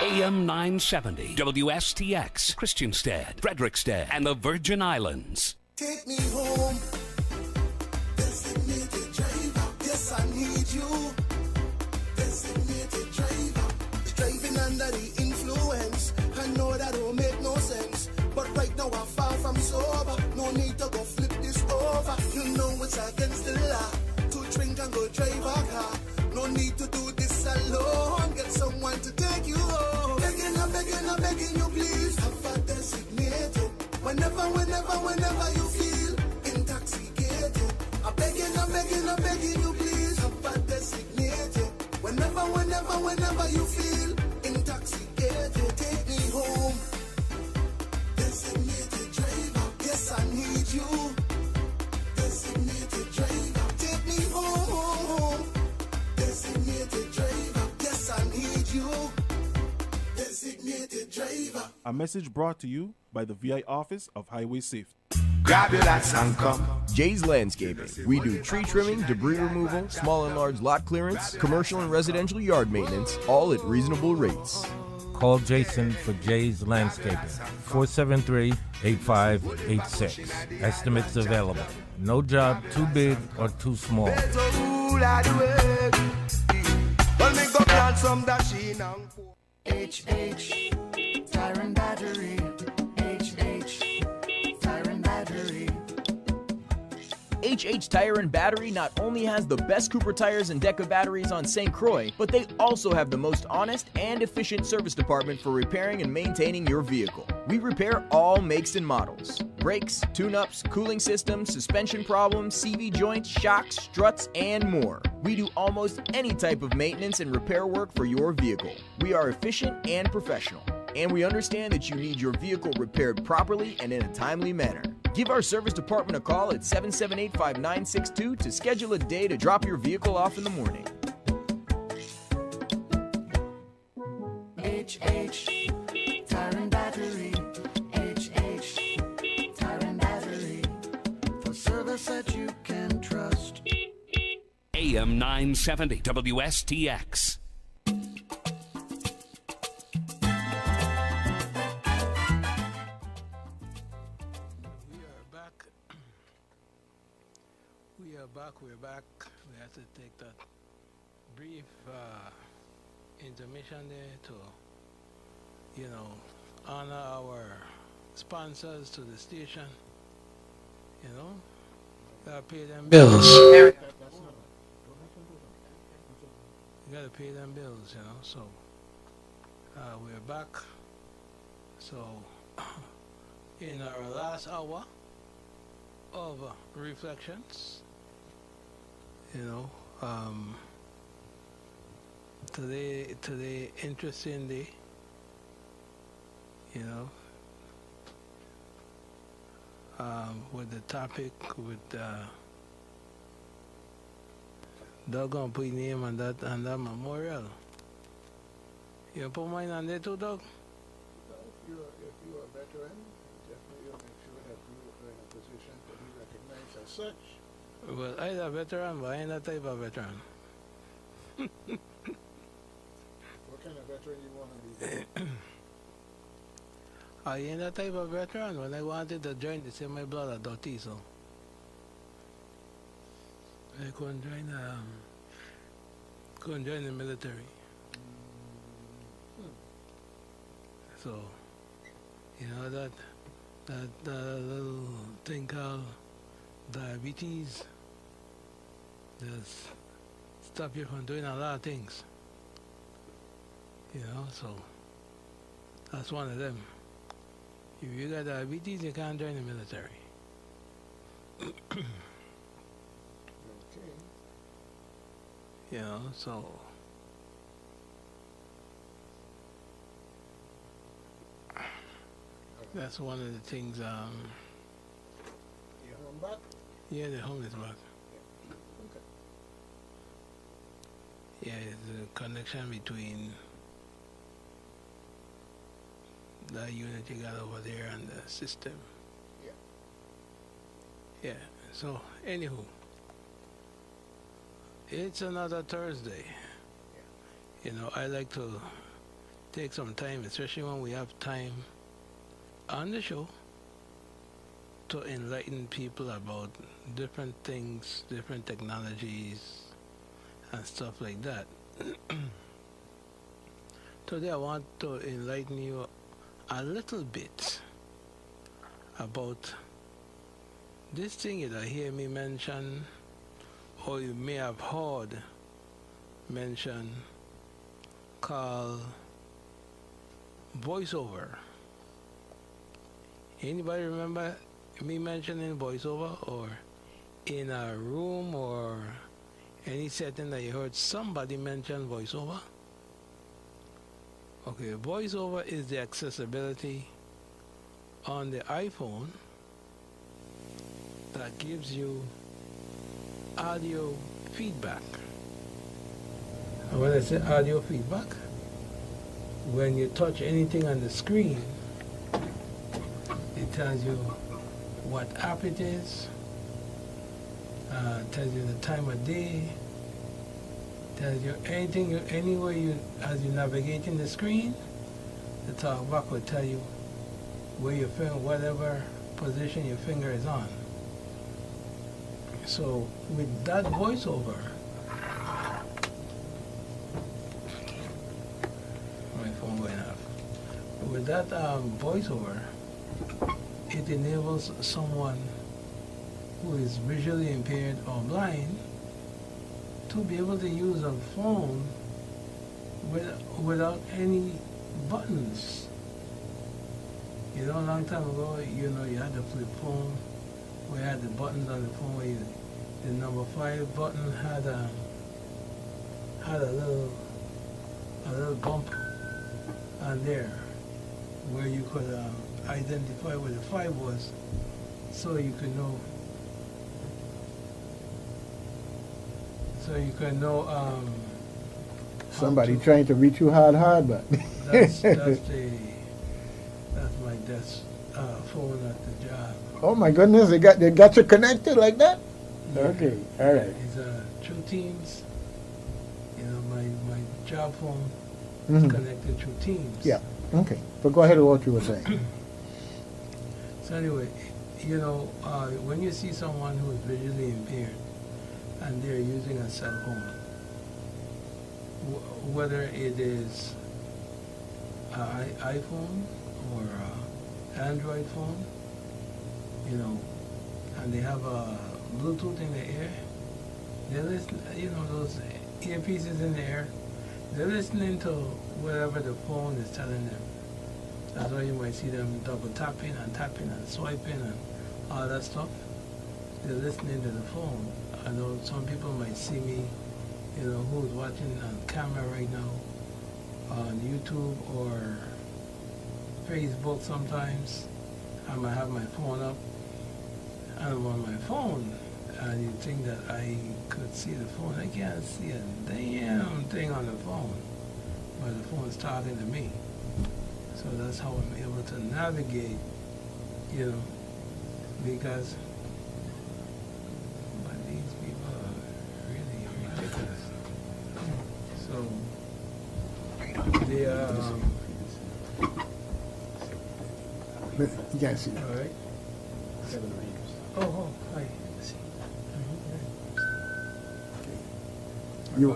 AM 970, WSTX, Christiansted, Frederickstead, and the Virgin Islands. Take me home, designated driver. Yes, I need you, designated driver. Driving under the influence, I know that don't make no sense. But right now I'm far from sober. No need to go flip this over. You know it's against the law to drink and go drive a car. No need to do this alone. Get someone to take you home. Begging, I'm begging you, please. Have a designated. Whenever you feel intoxicated. I'm begging you, please. Have a designated. Whenever you feel intoxicated. Take me home. Designated driver. Yes, I need you. Designated driver. Take me home. Designated driver. Yes, I need you. Designated driver. A message brought to you by the VI Office of Highway Safety. Grab your lads and come. Jay's Landscaping. We do tree trimming, debris removal, small and large lot clearance, commercial and residential yard maintenance, all at reasonable rates. Call Jason for Jay's Landscaping. 473-8586. Estimates available. No job too big or too small. HH Tire and Battery. HH Tire and Battery. HH Tire and Battery not only has the best Cooper tires and Deca batteries on St. Croix, but they also have the most honest and efficient service department for repairing and maintaining your vehicle. We repair all makes and models. Brakes, tune-ups, cooling systems, suspension problems, CV joints, shocks, struts, and more. We do almost any type of maintenance and repair work for your vehicle. We are efficient and professional, and we understand that you need your vehicle repaired properly and in a timely manner. Give our service department a call at 778-5962 to schedule a day to drop your vehicle off in the morning. HH Tire and Battery. HH Tire and Battery. For service that you can trust. AM 970 WSTX. We're back. We have to take that brief intermission there to, honor our sponsors to the station. Gotta pay them bills. You gotta pay them bills, So we're back. So in our last hour of reflections. Today, interesting day, with the topic with Doug gonna put name on that memorial. You put mine on there too, Doug? If you're a veteran, definitely you'll make sure that you are in a position to be recognized as such. Well, I'm a veteran, but I ain't that type of veteran. What kind of veteran you want to be? I ain't that type of veteran. When I wanted to join, they said my blood are dirty, so I couldn't join the military. So, that little thing called diabetes just stop you from doing a lot of things. So that's one of them. If you got diabetes, you can't join the military. Okay. So that's one of the things. Your home back? Yeah, the home is back. Okay. Yeah, it's a connection between the unit you got over there and the system. Yeah. Yeah. So, anywho, it's another Thursday. Yeah. I like to take some time, especially when we have time on the show, to enlighten people about different things, different technologies, and stuff like that. Today I want to enlighten you a little bit about this thing that I hear me mention, or you may have heard mention, called voiceover. Anybody remember me mentioning voiceover, or in a room or any setting that you heard somebody mention voiceover? Okay, voiceover is the accessibility on the iPhone that gives you audio feedback. And when I say audio feedback, when you touch anything on the screen, it tells you what app it is, tells you the time of day, tells you anything, anywhere you, as you navigate in the screen, the talkback will tell you where your finger, whatever position your finger is on. So with that voiceover, my phone went off. With that voiceover, it enables someone who is visually impaired or blind to be able to use a phone without any buttons. You know, a long time ago, you know, you had the flip phone where you had the buttons on the phone where the number 5 button had a little bump on there where you could identify where the 5 was, so you could know. Somebody trying to reach you hard, but that's my desk phone at the job. Oh my goodness, they got you connected like that? Yeah. Okay, all right. It's True Teams. You know, my job phone is Mm-hmm. connected through Teams. Yeah. Okay. But go ahead with what you were saying. So anyway, you know, when you see someone who is visually impaired and they're using a cell phone, whether it is an iPhone or Android phone, you know, and they have a Bluetooth in the ear, they're listening, you know, those earpieces in the ear, they're listening to whatever the phone is telling them. That's why you might see them double tapping and swiping and all that stuff. They're listening to the phone. I know some people might see me, you know, who's watching on camera right now on YouTube or Facebook sometimes. I might have my phone up and I'm on my phone, and you think that I could see the phone. I can't see a damn thing on the phone, but the phone's talking to me. So that's how I'm able to navigate, you know, because but these people are really ridiculous. So they You can't see. all right. Oh, hi. You.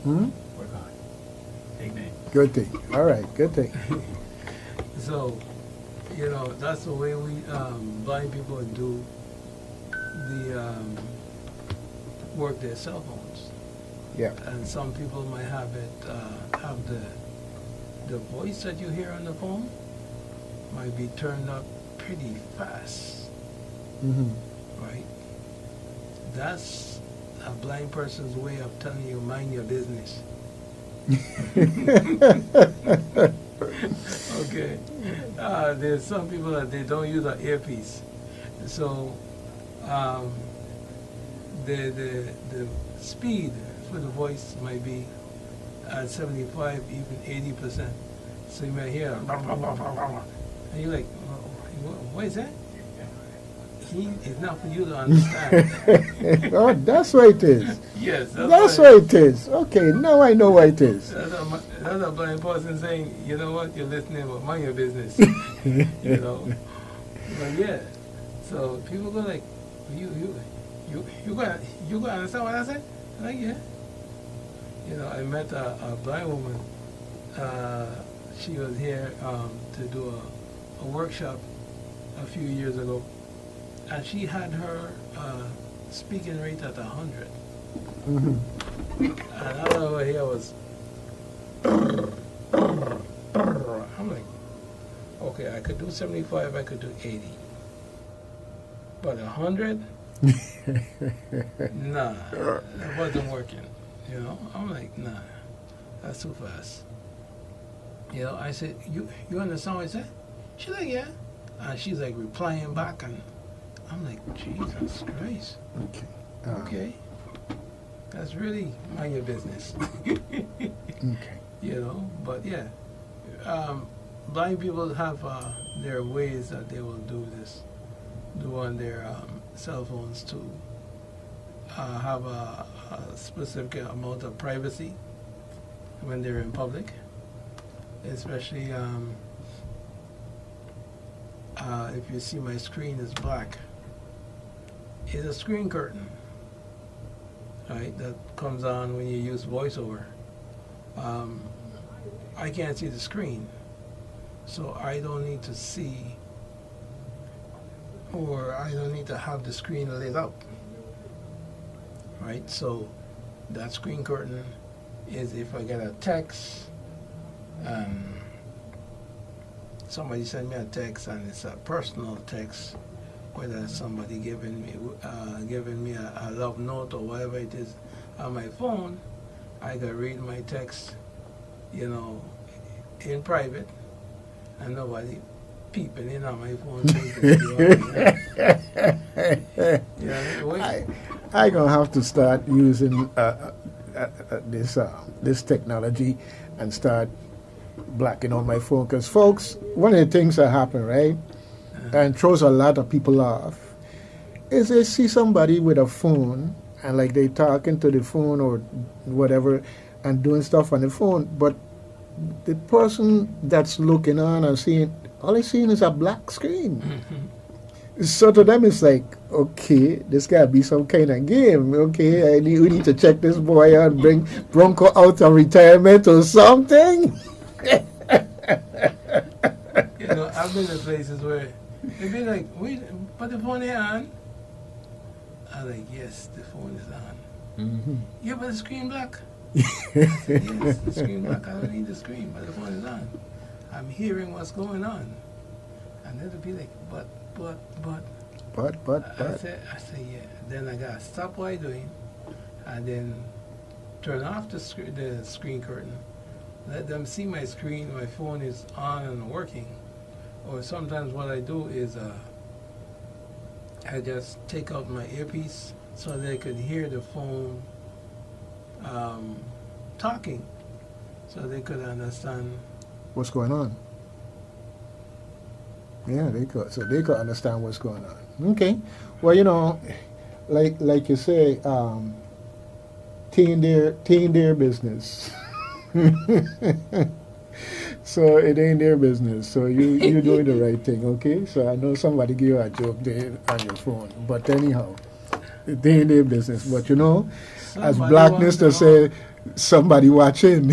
Hmm? Work hard. Amen. Good thing. All right. Good thing. So, you know, that's the way we blind people do the work their cell phones. Yeah. And some people might have it have the voice that you hear on the phone might be turned up pretty fast, Mm-hmm. right? That's a blind person's way of telling you mind your business. Okay. There's some people that they don't use an earpiece, so the speed for the voice might be at 75, even 80%. So you might hear, and you're like, what is that? It's not for you to understand. Oh, that's what it is. Yes, That's what it is. Okay, now I know what it is. That's a blind person saying, you know what, you're listening, but mind your business. You know. But yeah, so people go like, you gonna understand what I said? I'm like, yeah. You know, I met a blind woman. She was here to do a workshop a few years ago, and she had her speaking rate at 100. Mm-hmm. And all over here was, I'm like, okay, I could do 75, I could do 80. But 100? Nah, it wasn't working. You know, I'm like, nah, that's too fast. You know, I said, you understand what I said? She's like, yeah. And she's like replying back, and I'm like, Jesus Christ. Okay. Okay. That's really mind your business. Okay. You know, but yeah. Blind people have their ways that they will do on their cell phones to have a specific amount of privacy when they're in public, especially if you see my screen is black. It's a screen curtain, right, that comes on when you use VoiceOver. I can't see the screen, so I don't need to see, or I don't need to have the screen lit up, right? So that screen curtain is if I get a text, somebody send me a text and it's a personal text, whether it's somebody giving me a love note or whatever it is on my phone, I can read my text, you know, in private, and nobody peeping in on my phone. I gonna have to start using this technology and start blacking out my phone, because folks, one of the things that happen, right, and throws a lot of people off, is they see somebody with a phone and like they talking to the phone or whatever and doing stuff on the phone, but the person that's looking on and seeing, all they're seeing is a black screen. So to them it's like, okay, this gotta be some kind of game. Okay, we need to check this boy out, bring Bronco out of retirement or something. You know, I've been in places where they'd be like, wait, but the phone ain't on. I'm like, yes, the phone is on. Mm-hmm. Yeah, but the screen black. I said, yes, the screen black. I don't need the screen, but the phone is on. I'm hearing what's going on. And they'd be like, but. I said, yeah. Then I gotta stop what I'm doing, and then turn off the screen curtain. Let them see my screen, my phone is on and working. Or sometimes what I do is I just take out my earpiece so they could hear the phone talking, so they could understand what's going on. Yeah, they could understand what's going on. Okay, well, you know, like you say, teen their business. So it ain't their business. So you're doing the right thing, okay? So I know somebody give you a joke there on your phone, but anyhow, it ain't their business. But you know, somebody, as Blackness to say, somebody watching.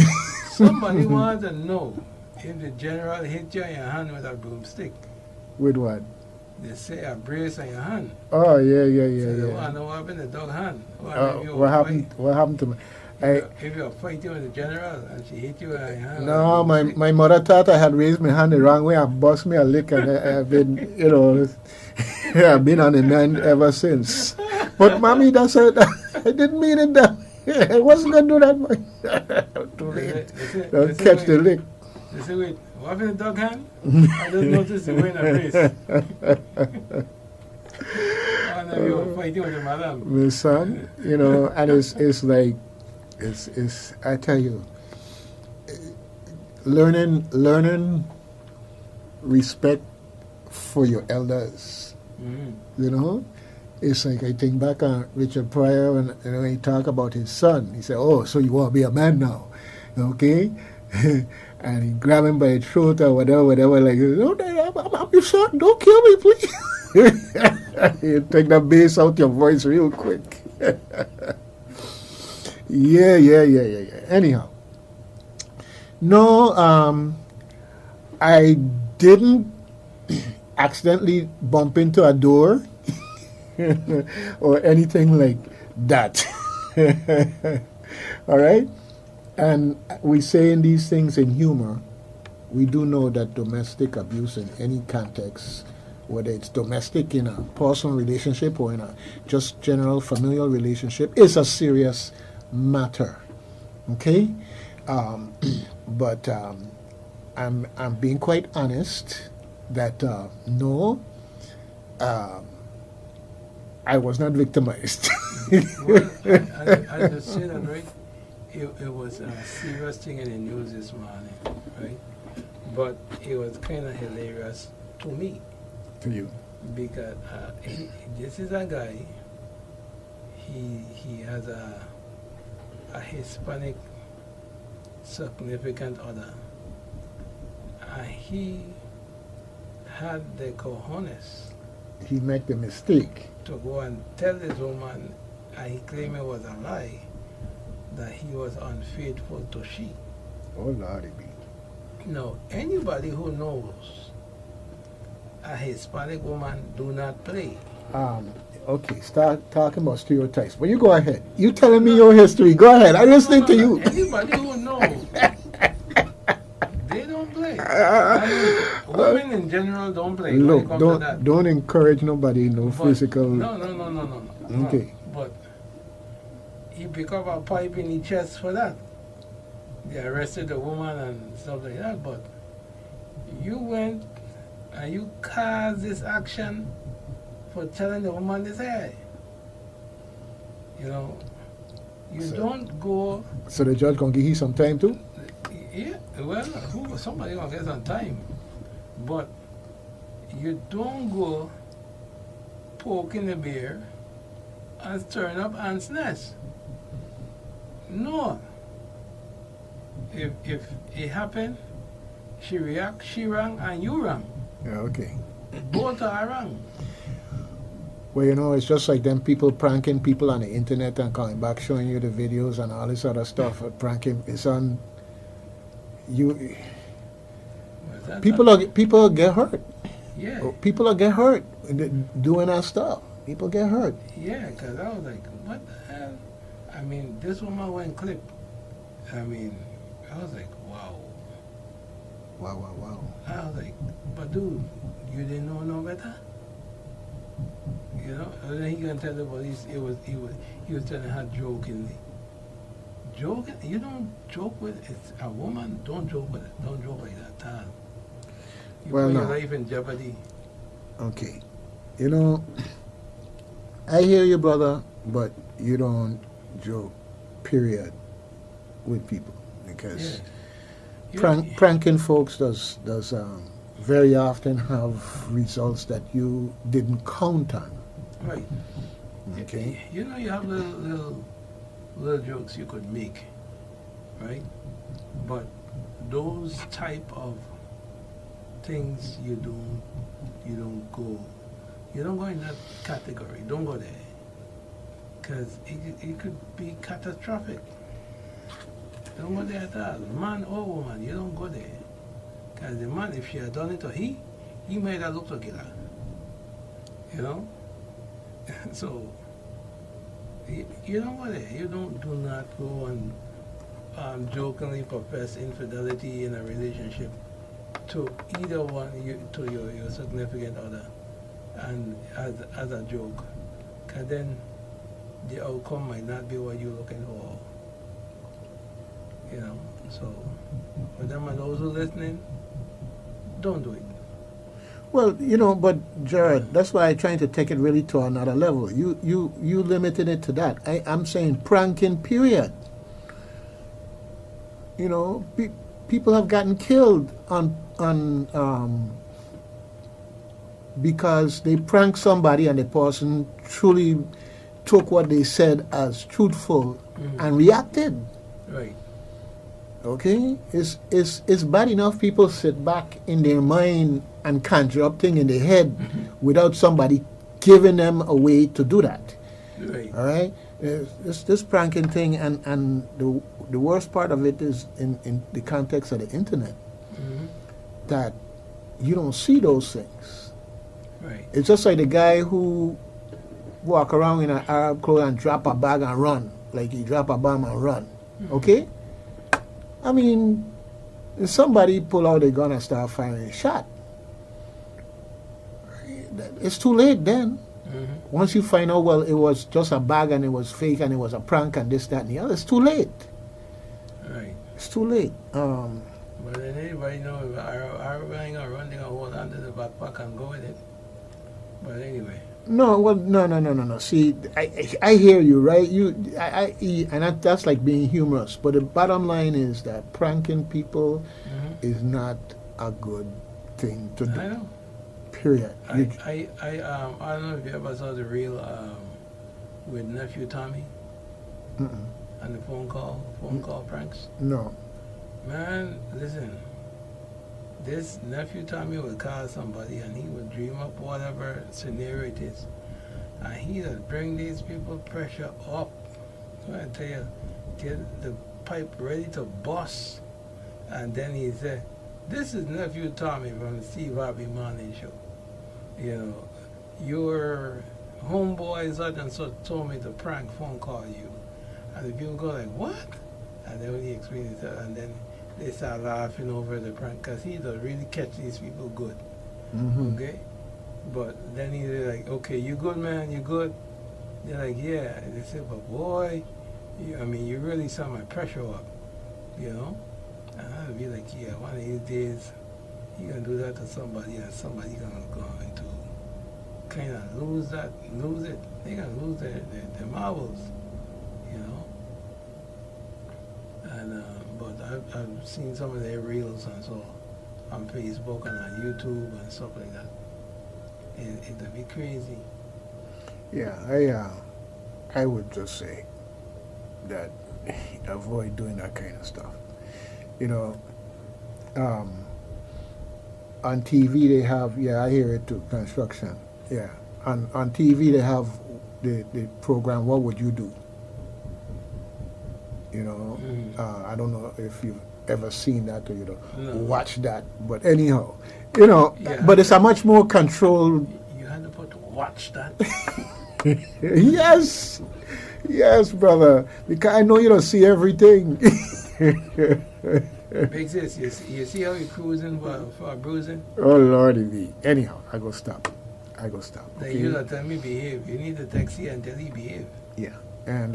Somebody wants to know if the general hit you in your hand with a broomstick. With what? They say a brace on your hand. Oh yeah. So they want to know what happened to the dog hand. What happened to me? If you're fighting with the general and she hit you in your hand. No, my mother thought I had raised my hand the wrong way and bust me a lick, and I've been, you know, I've been on the mend ever since. But mommy, I didn't mean it that way. I wasn't going to do that. Too late. Don't catch the lick. They say, wait, what happened to the dog hand? I just noticed you wearing a brace. And you were fighting with your madam. My son, you know, and it's like, it's I tell you, learning respect for your elders. You know, it's like I think back on Richard Pryor when he talked about his son. He said, "Oh, so you want to be a man now, okay?" And he grabbed him by the throat or whatever. Like, "No, I'm your son. Don't kill me, please." You take the bass out your voice real quick. Yeah. Anyhow, no, I didn't accidentally bump into a door or anything like that. All right? And we saying these things in humor, we do know that domestic abuse in any context, whether it's domestic in a personal relationship or in a just general familial relationship, is a serious matter. Okay, but I'm being quite honest that no, I was not victimized. Well, I just say that, right? It was a serious thing in the news this morning, right? But it was kind of hilarious to me. To you? Because this is a guy, he has a Hispanic significant other. And he had the cojones. He made the mistake. To go and tell this woman, and he claimed it was a lie, that he was unfaithful to she. Oh, Lordy be. Now, anybody who knows a Hispanic woman do not play. Okay, start talking about stereotypes. But you go ahead. You telling me your history. Go ahead. I'm listening to you. Anybody who knows, they don't play. I mean, women in general don't play. Look, when it comes to that. don't encourage nobody, no But physical. No. Okay. But he pick up a pipe in his chest for that. They arrested the woman and stuff like that. But you went and you caused this action for telling the woman this, hey, you know, you don't go. So the judge gonna give you some time too? Yeah, well, somebody gonna get some time, but you don't go poking the bear and stirring up ants' nest. No. If it happened, she react, she rang, and you rang. Yeah, okay. Both are wrong. Well, you know, it's just like them people pranking people on the internet and coming back showing you the videos and all this other stuff. Pranking, it's on you. People get hurt. Yeah. People get hurt doing that stuff. People get hurt. Yeah, because I was like, what the hell? I mean, this woman went clip. I mean, I was like, wow. Wow. I was like, but dude, you didn't know no better? You know? And then he gonna tell the police he was telling her jokingly. Joking? You don't joke with it's a woman, don't joke with it. Don't joke like that, Tal. You Well, put no. your life in jeopardy. Okay. You know, I hear you, brother, but you don't joke, period, with people. Because pranking folks does very often have results that you didn't count on. Right. Okay. You know, you have little jokes you could make, right? But those type of things you don't go in that category. Don't go there, because it could be catastrophic. Don't go there at all, man or woman. You don't go there, because the man, if she had done it to he might have looked like that. You know, so. You don't go there. You do not go and jokingly profess infidelity in a relationship to either one, to your significant other, and as a joke, because then the outcome might not be what you're looking for. You know, so for them and those who are listening, don't do it. Well, you know, but Jared, that's why I'm trying to take it really to another level. You limited it to that. I'm saying pranking, period. You know, people have gotten killed on because they pranked somebody and the person truly took what they said as truthful and reacted. Right. Okay? It's bad enough people sit back in their mind and conjure up things in their head without somebody giving them a way to do that. Right. All right? This pranking thing, and the worst part of it is in the context of the internet, that you don't see those things. Right. It's just like the guy who walk around in an Arab clothes and drop a bag and run, like he drop a bomb and run. Okay? I mean, somebody pull out a gun and start firing a shot. It's too late then. Once you find out, well, it was just a bag and it was fake and it was a prank and this, that, and the other, it's too late. Right. It's too late. But then anybody know if our running or running or hold on to the backpack and go with it. But anyway. No, well, no. See, I hear you, right? And that's like being humorous. But the bottom line is that pranking people is not a good thing to do. I know. Period. I don't know if you ever saw the reel with nephew Tommy and the phone call pranks. No. Man, listen. This nephew Tommy would call somebody and he would dream up whatever scenario it is. And he would bring these people pressure up. I tell you, get the pipe ready to bust. And then he said, "This is nephew Tommy from the Steve Harvey Morning Show. You know, your homeboy such and such told me to prank phone call you." And the people go like, "What?" And then when he explains it, and then they start laughing over the prank because he does really catch these people good. Okay? But then he's like, "Okay, you good, man? You good?" They're like, "Yeah." And they say, "But boy, you really saw my pressure up, you know?" And I'd be like, "Yeah, one of these days, you're going to do that to somebody and somebody's going to kind of lose it. They're going to lose their marbles, you know?" And, but I've seen some of their reels and so on Facebook and on YouTube and stuff like that. It'd be crazy. Yeah, I would just say that avoid doing that kind of stuff. You know, on TV they have, I hear it too, construction. Yeah, on TV they have the program, What Would You Do? You know, I don't know if you've ever seen that or watch that, but anyhow, you know, but it's a much more controlled. You had to put watch that. Yes, brother, because I know you don't see everything. Big sis, you see how you're cruising for bruising? Oh Lordy, anyhow, I go stop. Then you don't tell me behave. You need to text you and tell you behave. Yeah, and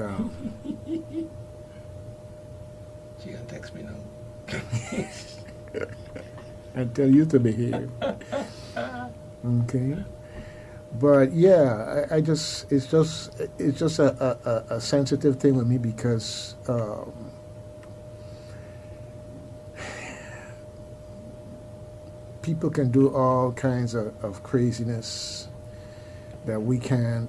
she gonna text me now. and tell you to behave. Okay, but yeah, it's just a sensitive thing with me because people can do all kinds of craziness that we can't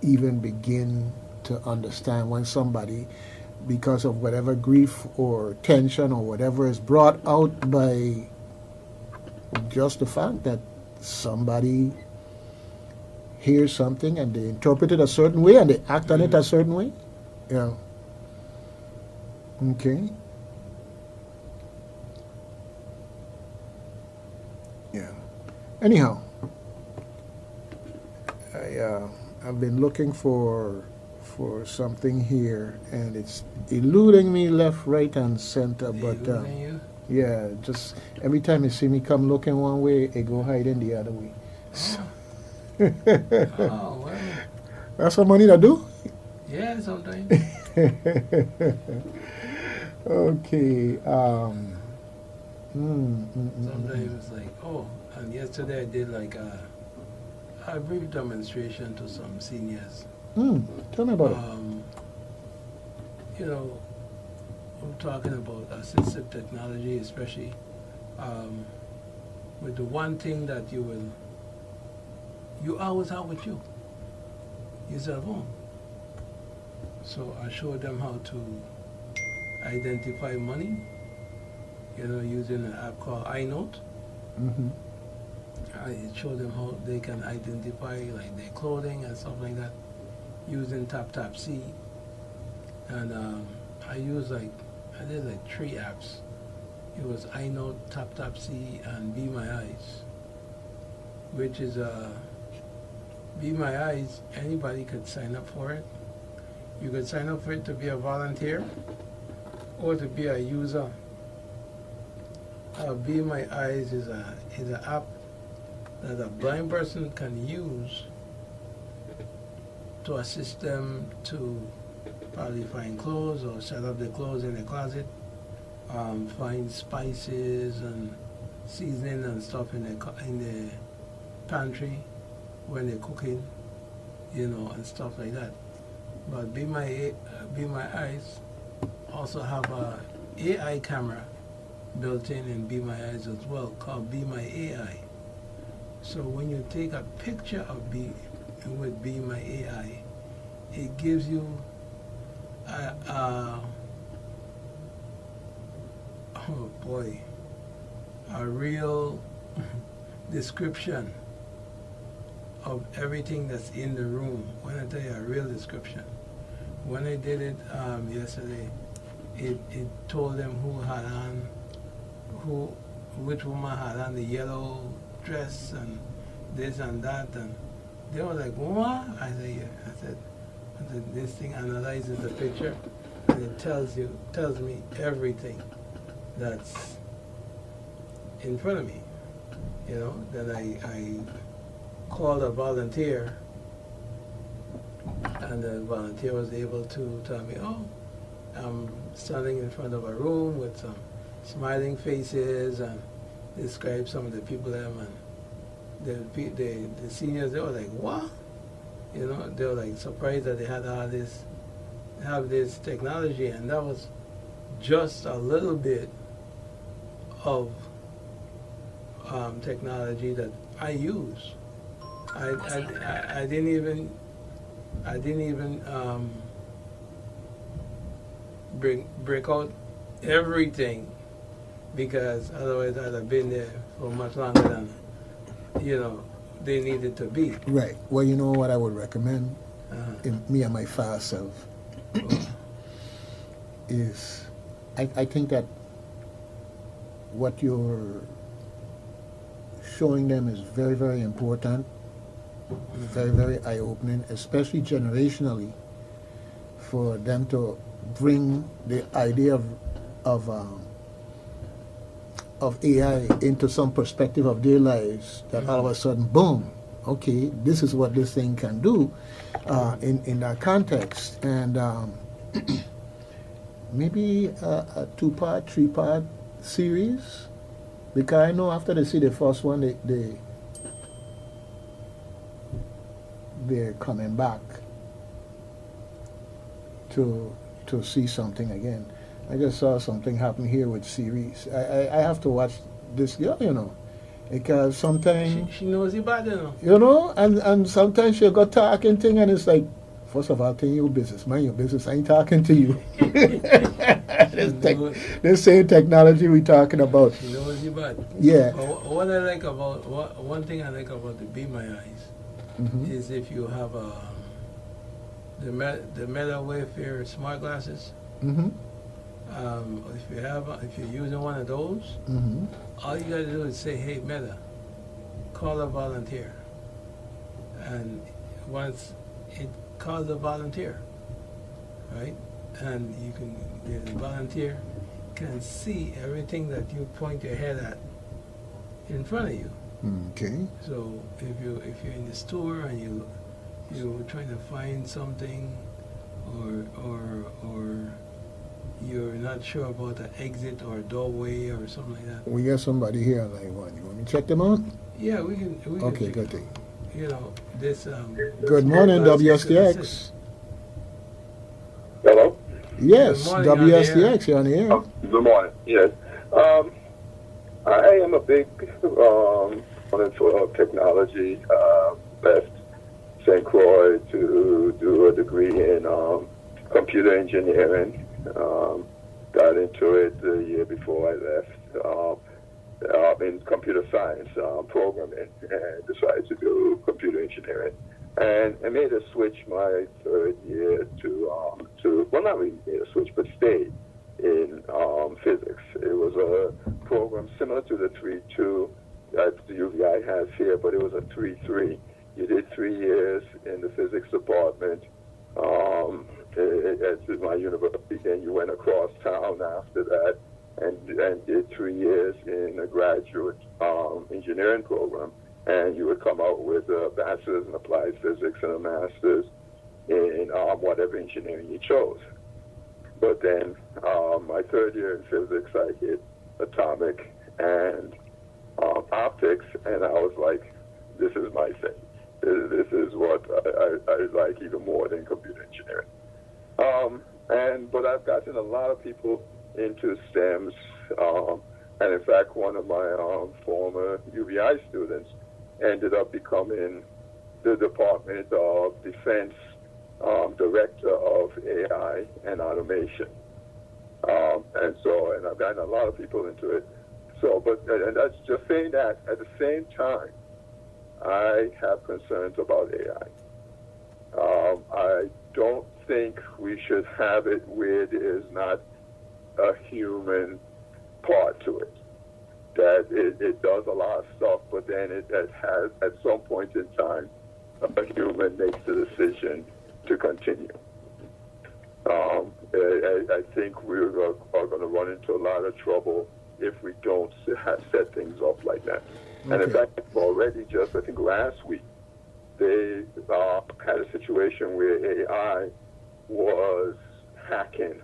even begin to understand when somebody, because of whatever grief or tension or whatever is brought out by just the fact that somebody hears something and they interpret it a certain way and they act on it a certain way. Yeah. Okay. Yeah. Anyhow, I've been looking for something here, and it's eluding me left, right, and center. But yeah, just every time you see me come looking one way, it go hiding the other way. So Wow. That's what money to do. Yeah, sometimes. Okay. Sometimes like, and yesterday I did like a brief demonstration to some seniors. Tell me about it. You know, I'm talking about assistive technology, especially with the one thing that you always have with you, your cell phone. So I showed them how to identify money, using an app called iNote. I showed them how they can identify like their clothing and stuff like that using TapTapC. And I did like 3 apps. It was iNote, TapTapC, and Be My Eyes, which is Be My Eyes. Anybody could sign up for it. You could sign up for it to be a volunteer, or to be a user, Be My Eyes is an app that a blind person can use to assist them to probably find clothes or set up their clothes in the closet, find spices and seasoning and stuff in the pantry when they're cooking, and stuff like that. But Be My Eyes also have a AI camera built in Be My Eyes as well, called Be My AI. So when you take a picture of with Be My AI, it gives you oh boy, a real description of everything that's in the room. When I tell you a real description. When I did it yesterday, it told them which woman had on the yellow dress and this and that, and they were like, what? I said, yeah. I said, this thing analyzes the picture and it tells me everything that's in front of me. Then I called a volunteer, and the volunteer was able to tell me, I'm standing in front of a room with some smiling faces, and describe some of the people there, and the seniors, they were like, what? They were like surprised that they had have this technology, and that was just a little bit of technology that I use. I didn't even break out everything, because otherwise I'd have been there for much longer than they needed to be. Right. Well, you know what I would recommend, me and my fast self, is I think that what you're showing them is very, very important, very, very eye-opening, especially generationally, for them to bring the idea of AI into some perspective of their lives, that all of a sudden, boom, okay, this is what this thing can do in that context. And maybe a 2-part, 3-part series, because I know after they see the first one, they're coming back to see something again. I just saw something happen here with series. I have to watch this girl, because sometimes she knows you better, and sometimes she'll go talking thing, and it's like, first of all, mind your business. I ain't talking to you. This same technology we talking about. She knows you bad. Yeah. One thing I like about the Be My Eyes is if you have the Meta Wayfarer smart glasses. If you're using one of those, all you gotta do is say, "Hey Meta, call a volunteer," and once it calls a volunteer, right, and the volunteer can see everything that you point your head at in front of you. Okay. So if you're in the store and you're trying to find something, or you're not sure about an exit or a doorway or something like that. We got somebody here on line one. You want me to check them out? Yeah, we can. Okay, good thing. This. Good morning, WSTX. Hello? Yes, morning, WSTX, you're on the air. Good morning, yes. I am a big opponent for technology. Left St. Croix to do a degree in computer engineering. Got into it the year before I left in computer science programming, and decided to do computer engineering. And I made a switch my third year to well, not really made a switch, but stayed in physics. It was a program similar to the 3-2 that the UVI has here, but it was a 3-3. You did 3 years in the physics department, at my university. Then you went across town after that and did 3 years in a graduate engineering program. And you would come out with a bachelor's in applied physics and a master's in whatever engineering you chose. But then my third year in physics, I hit atomic and optics, and I was like, this is my thing. This is what I like even more than computer engineering. But I've gotten a lot of people into STEMs, and in fact, one of my former UBI students ended up becoming the Department of Defense Director of AI and Automation. And I've gotten a lot of people into it. And that's just saying that at the same time, I have concerns about AI. I don't think we should have it where there is not a human part to it. That it does a lot of stuff, but then it has, at some point in time, a human makes the decision to continue. I think we are going to run into a lot of trouble if we don't set things up like that. Okay. And in fact, already just, I think last week, they had a situation where AI was hacking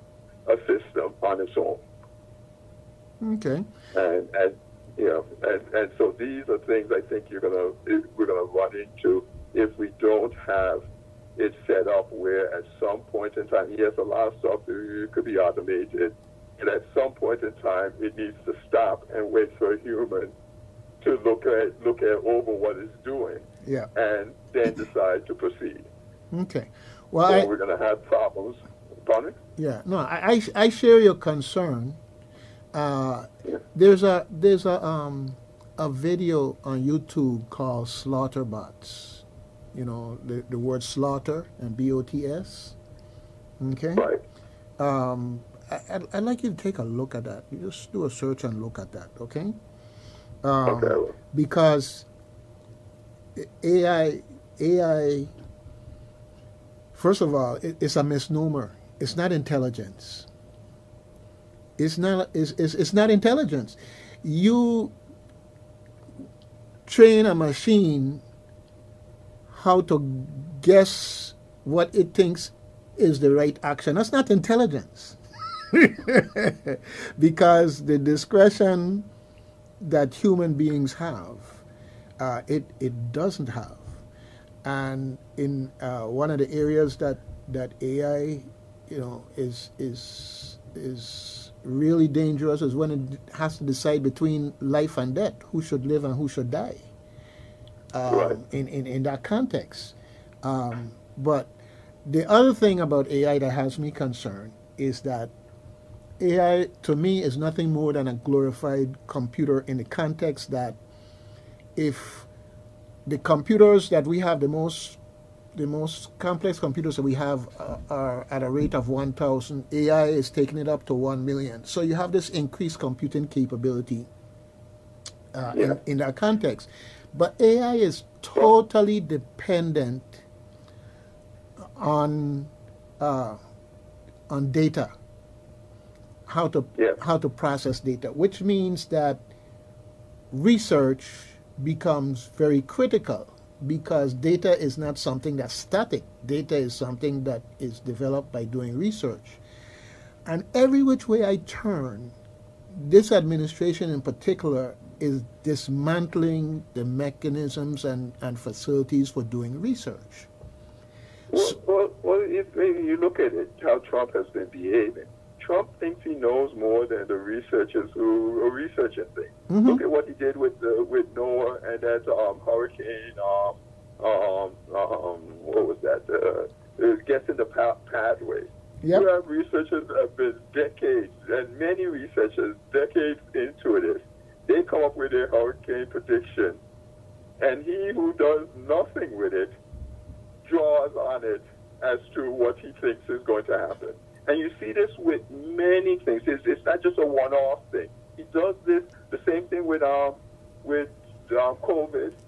a system on its own. Okay. And so these are things I think we're gonna run into if we don't have it set up where at some point in time, yes, a lot of stuff could be automated, and at some point in time it needs to stop and wait for a human to look at over what it's doing, and then decide to proceed. Okay. Well, so we're going to have problems. Pardon? Yeah. No, I share your concern. There's a video on YouTube called Slaughterbots. You know, the word slaughter and BOTS. Okay. Right. I'd like you to take a look at that. You just do a search and look at that. Okay. Okay. Because AI, first of all, it's a misnomer. It's not intelligence. It's not intelligence. You train a machine how to guess what it thinks is the right action. That's not intelligence. Because the discretion that human beings have, it doesn't have. And in one of the areas that AI, is really dangerous is when it has to decide between life and death, who should live and who should die. Right. In that context. But the other thing about AI that has me concerned is that AI, to me, is nothing more than a glorified computer in the context that if the computers that we have, the most complex computers that we have are at a rate of 1,000, AI is taking it up to 1 million. So you have this increased computing capability in that context. But AI is totally dependent on data. How to process data, which means that research becomes very critical because data is not something that's static. Data is something that is developed by doing research. And every which way I turn, this administration in particular is dismantling the mechanisms and facilities for doing research. Well, if you look at it, how Trump has been behaving, Trump thinks he knows more than the researchers who are researching things. Mm-hmm. Look at what he did with Noah and that hurricane. What was that? Guessing the pathway. Yep. You have researchers that have been decades, and many researchers decades into this. They come up with their hurricane prediction, and he who does nothing with it draws on it as to what he thinks is going to happen. And you see this with many things. It's not just a one-off thing. He does this, the same thing with COVID.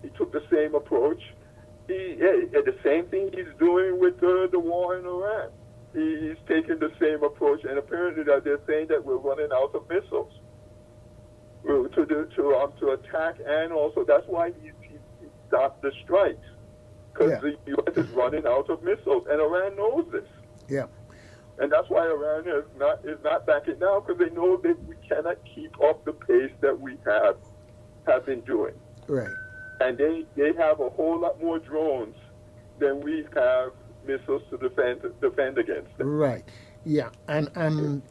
He took the same approach. The same thing he's doing with the war in Iran. he's taking the same approach, and apparently that they're saying that we're running out of missiles to attack, and also that's why he stopped the strikes, because the U.S. is running out of missiles, and Iran knows this. Yeah. And that's why Iran is not backing down, because they know that we cannot keep up the pace that we have been doing. Right. And they have a whole lot more drones than we have missiles to defend against them. Right. Yeah. And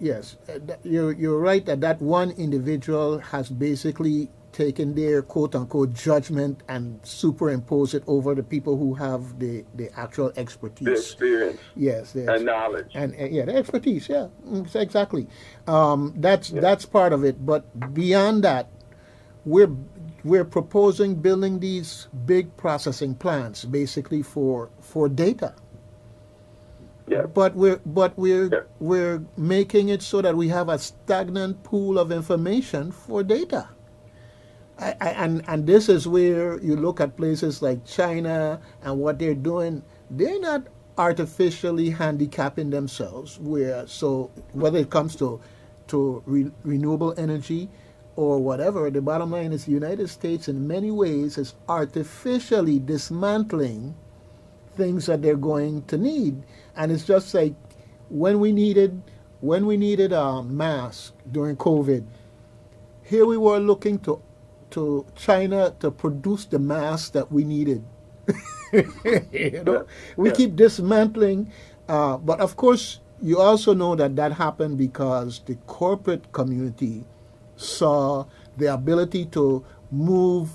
yes, you're right that one individual has basically taken their quote-unquote judgment and superimpose it over the people who have the actual expertise. The experience. Yes. And knowledge. And the expertise, yeah, exactly. That's part of it. But beyond that, we're proposing building these big processing plants basically for data. Yeah. But we're making it so that we have a stagnant pool of information for data. And this is where you look at places like China and what they're doing. They're not artificially handicapping themselves. Whether it comes to renewable energy or whatever, the bottom line is the United States in many ways is artificially dismantling things that they're going to need. And it's just like when we needed masks during COVID, here we were looking to China to produce the masks that we needed. We keep dismantling, but of course you also know that happened because the corporate community saw the ability to move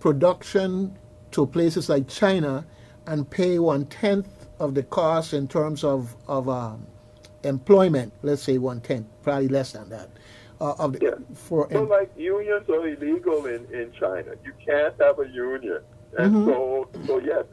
production to places like China and pay 1/10 of the cost in terms of employment. Let's say 1/10, probably less than that. Like unions are illegal in China. You can't have a union, and so yes,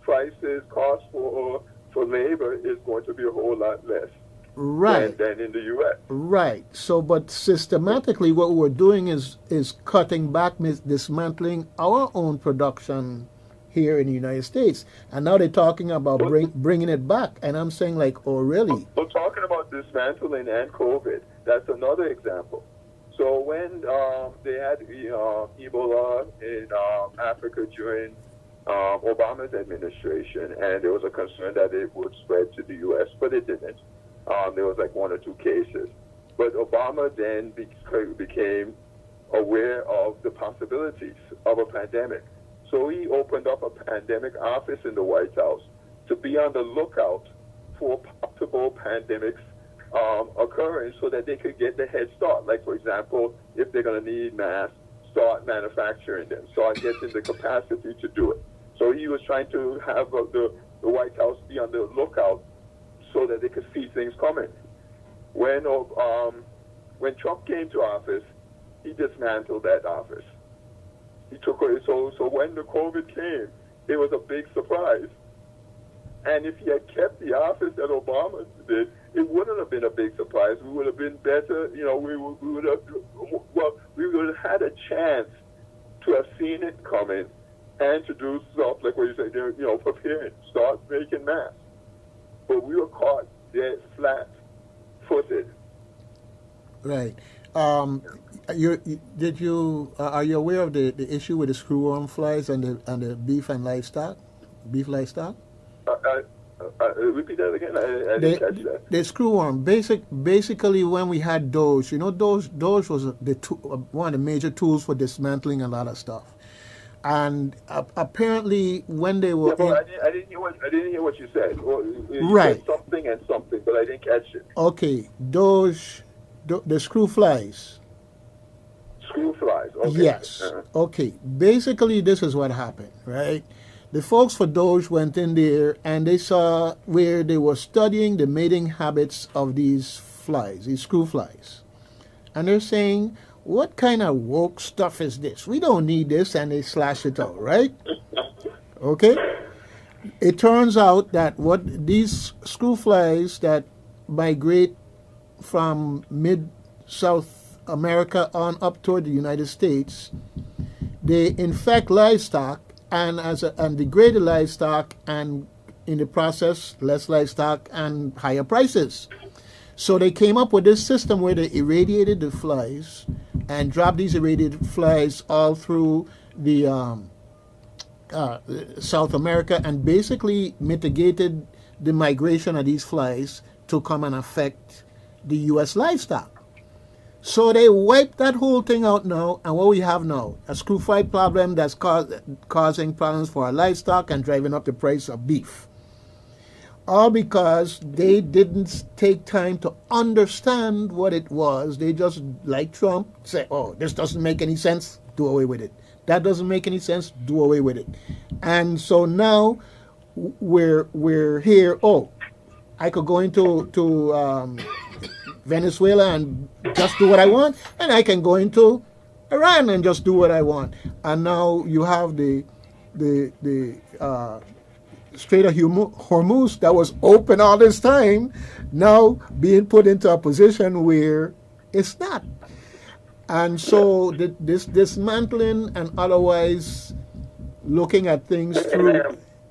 prices, cost for labor is going to be a whole lot less, right, than in the U.S. Right. So, but systematically, what we're doing is cutting back, dismantling our own production here in the United States, and now they're talking about bringing it back, and I'm saying like, oh really? We're talking about dismantling and COVID. That's another example. So when they had Ebola in Africa during Obama's administration, and there was a concern that it would spread to the U.S., but it didn't. There was like 1 or 2 cases. But Obama then became aware of the possibilities of a pandemic. So he opened up a pandemic office in the White House to be on the lookout for possible pandemics occurring so that they could get the head start. Like, for example, if they're going to need masks, start manufacturing them, start getting the capacity to do it. So he was trying to have the White House be on the lookout so that they could see things coming. When Trump came to office, he dismantled that office. He took it. So when the COVID came, it was a big surprise. And if he had kept the office that Obama did, it wouldn't have been a big surprise. We would have been better. We would have had a chance to have seen it coming and to do stuff like what you say, preparing, start making masks. But we were caught dead flat-footed. Right. Are you aware of the issue with the screwworm flies and the beef livestock? Repeat that again. I didn't catch that. The screwworm. Basically, when we had Doge, Doge was one of the major tools for dismantling a lot of stuff. And apparently, when they were I didn't hear what you said. You right. said something and something, but I didn't catch it. Okay, Doge, the screw flies. Screw flies. Okay. Yes. Okay. Basically, this is what happened, right? The folks for Doge went in there and they saw where they were studying the mating habits of these flies, these screw flies. And they're saying, what kind of woke stuff is this? We don't need this, and they slash it out, right? Okay? It turns out that what these screw flies that migrate from mid-South America on up toward the United States, they infect livestock and degrade the livestock and in the process, less livestock and higher prices. So they came up with this system where they irradiated the flies and dropped these irradiated flies all through the South America and basically mitigated the migration of these flies to come and affect the U.S. livestock. So they wiped that whole thing out now, and what we have now, a screw fly problem that's causing problems for our livestock and driving up the price of beef. All because they didn't take time to understand what it was. They just, like Trump, say, oh, this doesn't make any sense, do away with it. That doesn't make any sense, do away with it. And so now we're here, oh, I could go into Venezuela and just do what I want, and I can go into Iran and just do what I want. And now you have the Strait of Hormuz that was open all this time, now being put into a position where it's not. And so this dismantling and otherwise looking at things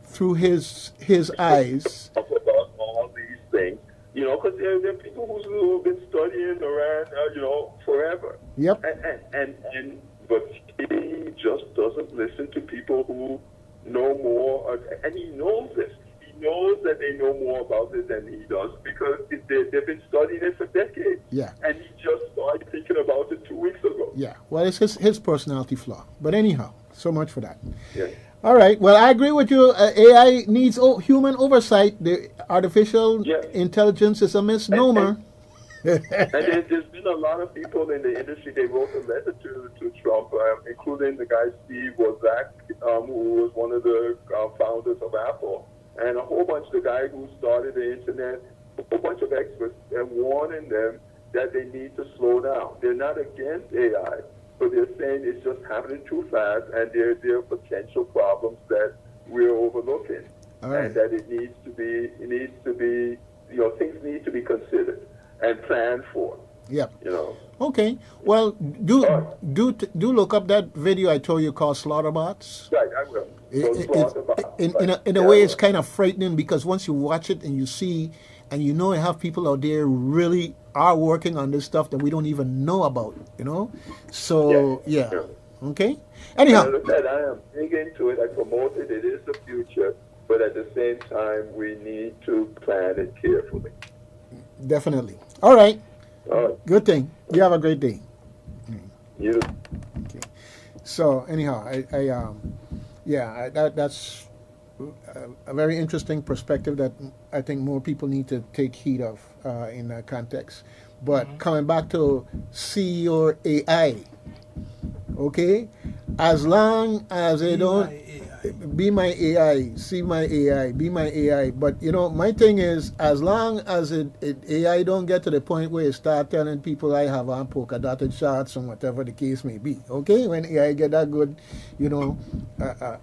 through his eyes. About all these things, because there are people who've been studying Iran, forever. Yep. But he just doesn't listen to people who know more, and he knows this. He knows that they know more about it than he does because they've been studying it for decades. Yeah. And he just started thinking about it 2 weeks ago. Yeah. Well, it's his personality flaw. But anyhow, so much for that. Yeah. All right. Well, I agree with you. AI needs human oversight. The artificial intelligence is a misnomer. And there's been a lot of people in the industry, they wrote a letter to Trump, including the guy Steve Wozniak, who was one of the founders of Apple, and a whole bunch of the guy who started the internet, a whole bunch of experts, and warning them that they need to slow down. They're not against AI, but they're saying it's just happening too fast, and there are potential problems that we're overlooking, and that it needs to be, things need to be considered and planned for. Yep. Okay. Well, do look up that video I told you called Slaughterbots. Right, I will. In a way, it's kind of frightening because once you watch it and you see, and you have people out there who really are working on this stuff that we don't even know about. So yeah. Okay. Anyhow. As I said, I am big into it. I promote it. It is the future, but at the same time, we need to plan it carefully. Definitely. All right. All right. Good thing. You have a great day. You. Okay. So anyhow, that's a very interesting perspective that I think more people need to take heed of in that context. But coming back to see your AI, okay? As long as they don't be my AI, see my AI, be my AI. But my thing is, as long as AI don't get to the point where it start telling people I have on polka dotted shorts and whatever the case may be. Okay, when AI get that good,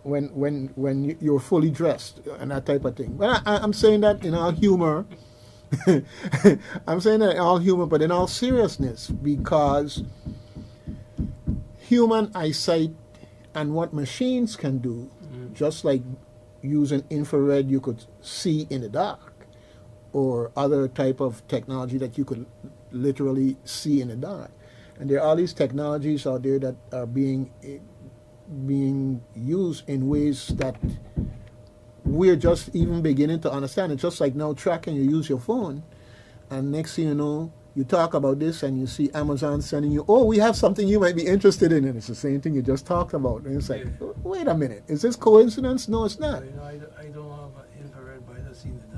when you're fully dressed and that type of thing. But I'm saying that in all humor. I'm saying that in all humor, but in all seriousness, because human eyesight and what machines can do, just like using infrared, you could see in the dark, or other type of technology that you could literally see in the dark. And there are all these technologies out there that are being used in ways that we're just even beginning to understand. It's just like now tracking, you use your phone, and next thing you know, you talk about this and you see Amazon sending you, oh, we have something you might be interested in, and it's the same thing you just talked about. And it's like, wait a minute, is this coincidence? No, it's not. I don't have infrared, but I just seen it.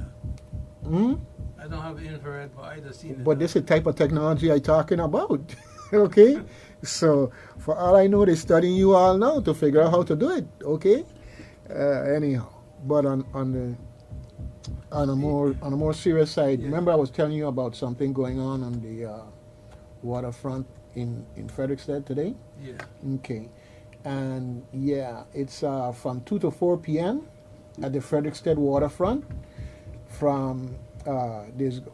I don't have infrared, but I just seen it. But this is the type of technology I'm talking about. Okay? So, for all I know, they're studying you all now to figure out how to do it. Okay? Anyhow, but on a more serious side, remember I was telling you about something going on the waterfront in Frederickstead today? Yeah. Okay. And it's from 2 to 4 p.m. at the Frederickstead waterfront.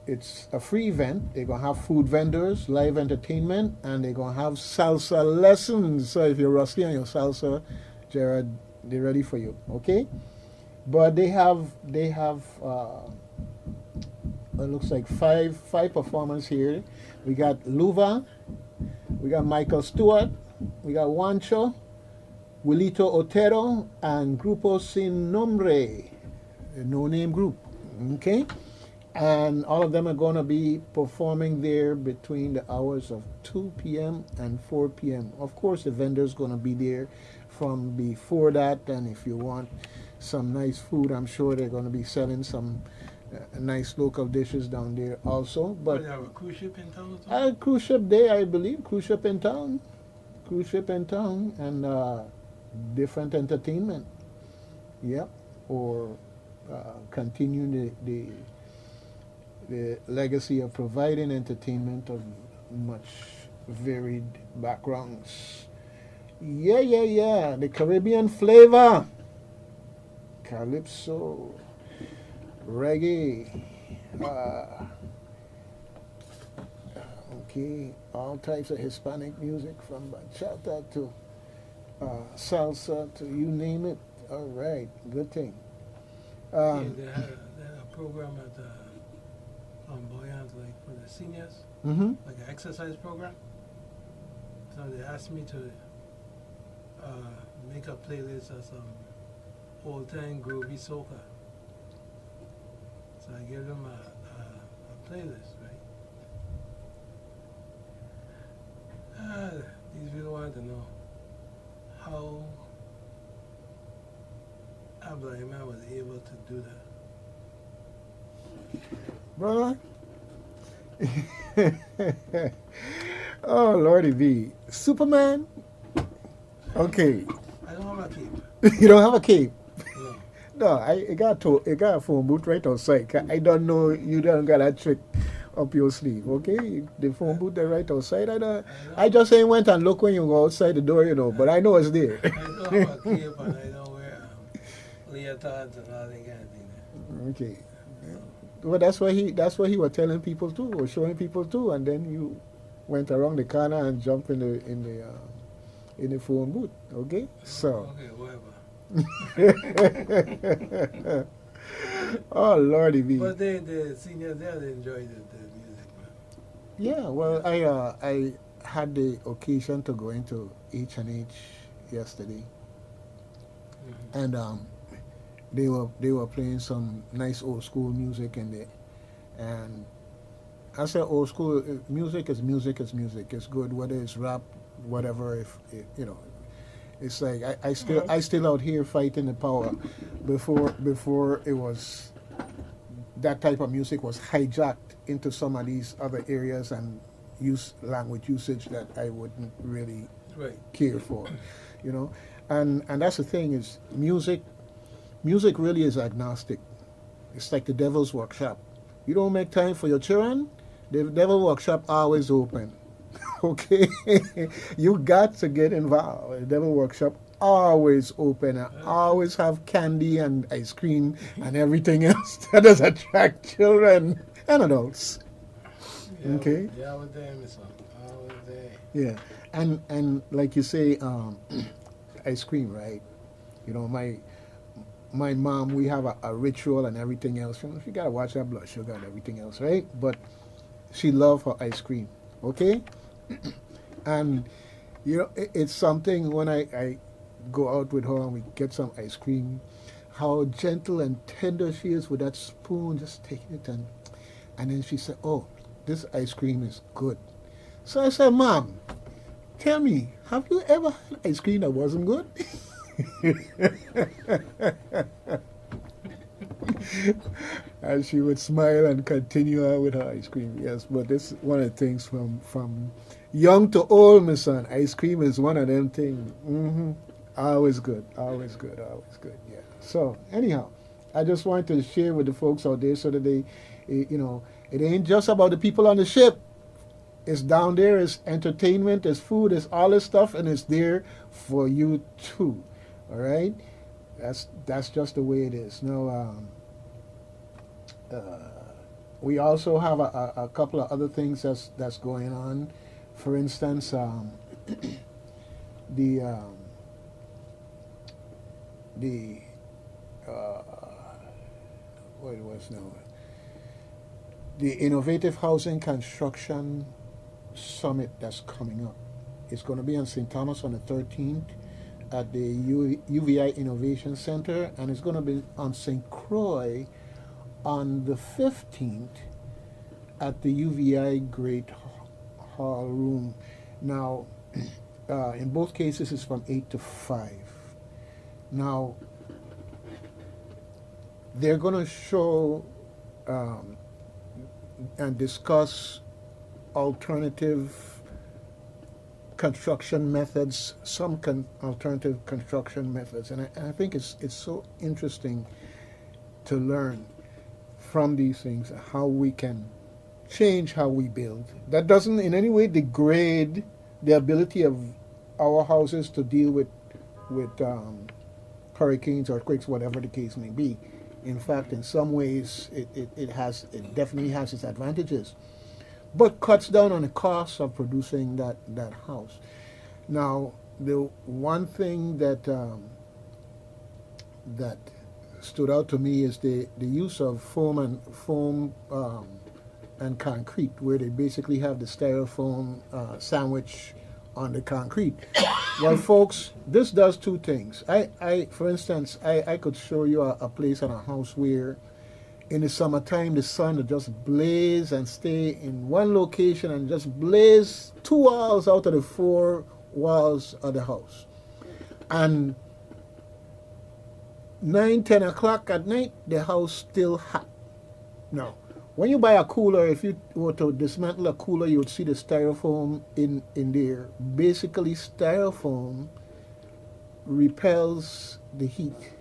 It's a free event. They're going to have food vendors, live entertainment, and they're going to have salsa lessons. So if you're rusty on your salsa, Jared, they're ready for you. Okay? But they have it looks like five performers here. We got Luva, we got Michael Stewart, we got Juancho, Wilito Otero, and Grupo Sin Nombre, a no-name group. Okay? And all of them are going to be performing there between the hours of 2 p.m. and 4 p.m. Of course, the vendor's going to be there from before that, and if you want some nice food, I'm sure they're going to be selling some nice local dishes down there also. But they have a cruise ship in town? A cruise ship there, I believe. Cruise ship in town. Cruise ship in town, and different entertainment. Yep. Or continue the legacy of providing entertainment of much varied backgrounds. Yeah. The Caribbean flavor. Calypso. Reggae. Okay. All types of Hispanic music from bachata to salsa to you name it. All right. Good thing. Yeah, they had a program at Flamboyant, like for the seniors, like an exercise program. So they asked me to make a playlist of some old-time groovy soca. So I gave them a playlist, right? These people wanted to know how Abraham was able to do that. Brother? Oh, Lordy B. Superman? Okay. I don't have a cape. You don't have a cape? No. No, I got a phone booth right outside. I don't know you don't got that trick up your sleeve, okay? The phone booth there right outside. I just ain't went and look when you go outside the door, but I know it's there. I don't have a cape and I don't wear leotards and all that kind of thing. Okay. Well, that's what he was telling people too, or showing people too, and then you went around the corner and jumped in the phone booth. Okay, so. Okay, whatever. Oh Lordy B. But the seniors there, they enjoyed the music, man. Yeah, well, I had the occasion to go into H&H yesterday, and they were playing some nice old school music in there, and I said old school music is music is music. It's good whether it's rap, whatever. If it's like I still out here fighting the power. Before it was that type of music was hijacked into some of these other areas and use language usage that I wouldn't really care for, and that's the thing is music really is agnostic. It's like the devil's workshop. You don't make time for your children, the devil workshop always open. Okay? You got to get involved. The devil workshop always open. I always have candy and ice cream and everything else that does attract children and adults. Yeah, okay? Yeah, I was there, Miss I was there. Yeah. And like you say, ice cream, right? My mom, we have a ritual and everything else. She got to watch her blood sugar and everything else, right? But she loved her ice cream, okay? And, it's something when I go out with her and we get some ice cream, how gentle and tender she is with that spoon, just taking it and then she said, oh, this ice cream is good. So I said, Mom, tell me, have you ever had ice cream that wasn't good? And she would smile and continue on with her ice cream. Yes, but this is one of the things from young to old, my son. Ice cream is one of them things. Always good, always good, always good. Yeah. So anyhow, I just wanted to share with the folks out there so that they, it ain't just about the people on the ship. It's down there. It's entertainment. It's food. It's all this stuff, and it's there for you too. All right. That's just the way it is. Now, we also have a couple of other things that's going on. For instance, the what it was now, the Innovative Housing Construction Summit that's coming up. It's going to be on St. Thomas on the 13th at the UVI Innovation Center, and it's going to be on St. Croix on the 15th at the UVI Great Hall Room. Now, in both cases, it's from 8 to 5. Now, they're going to show and discuss alternative construction methods, some alternative construction methods, and I think it's so interesting to learn from these things how we can change how we build. That doesn't in any way degrade the ability of our houses to deal with hurricanes, earthquakes, whatever the case may be. In fact, in some ways, it definitely has its advantages, but cuts down on the cost of producing that house. Now, the one thing that that stood out to me is the use of foam and concrete, where they basically have the styrofoam sandwich on the concrete. Well, folks, this does two things. For instance, I could show you a place on a house where in the summertime the sun would just blaze and stay in one location and just blaze 2 walls out of the 4 walls of the house. And 9, 10 o'clock at night, the house still hot. Now, when you buy a cooler, if you were to dismantle a cooler, you would see the styrofoam in there. Basically, styrofoam repels the heat.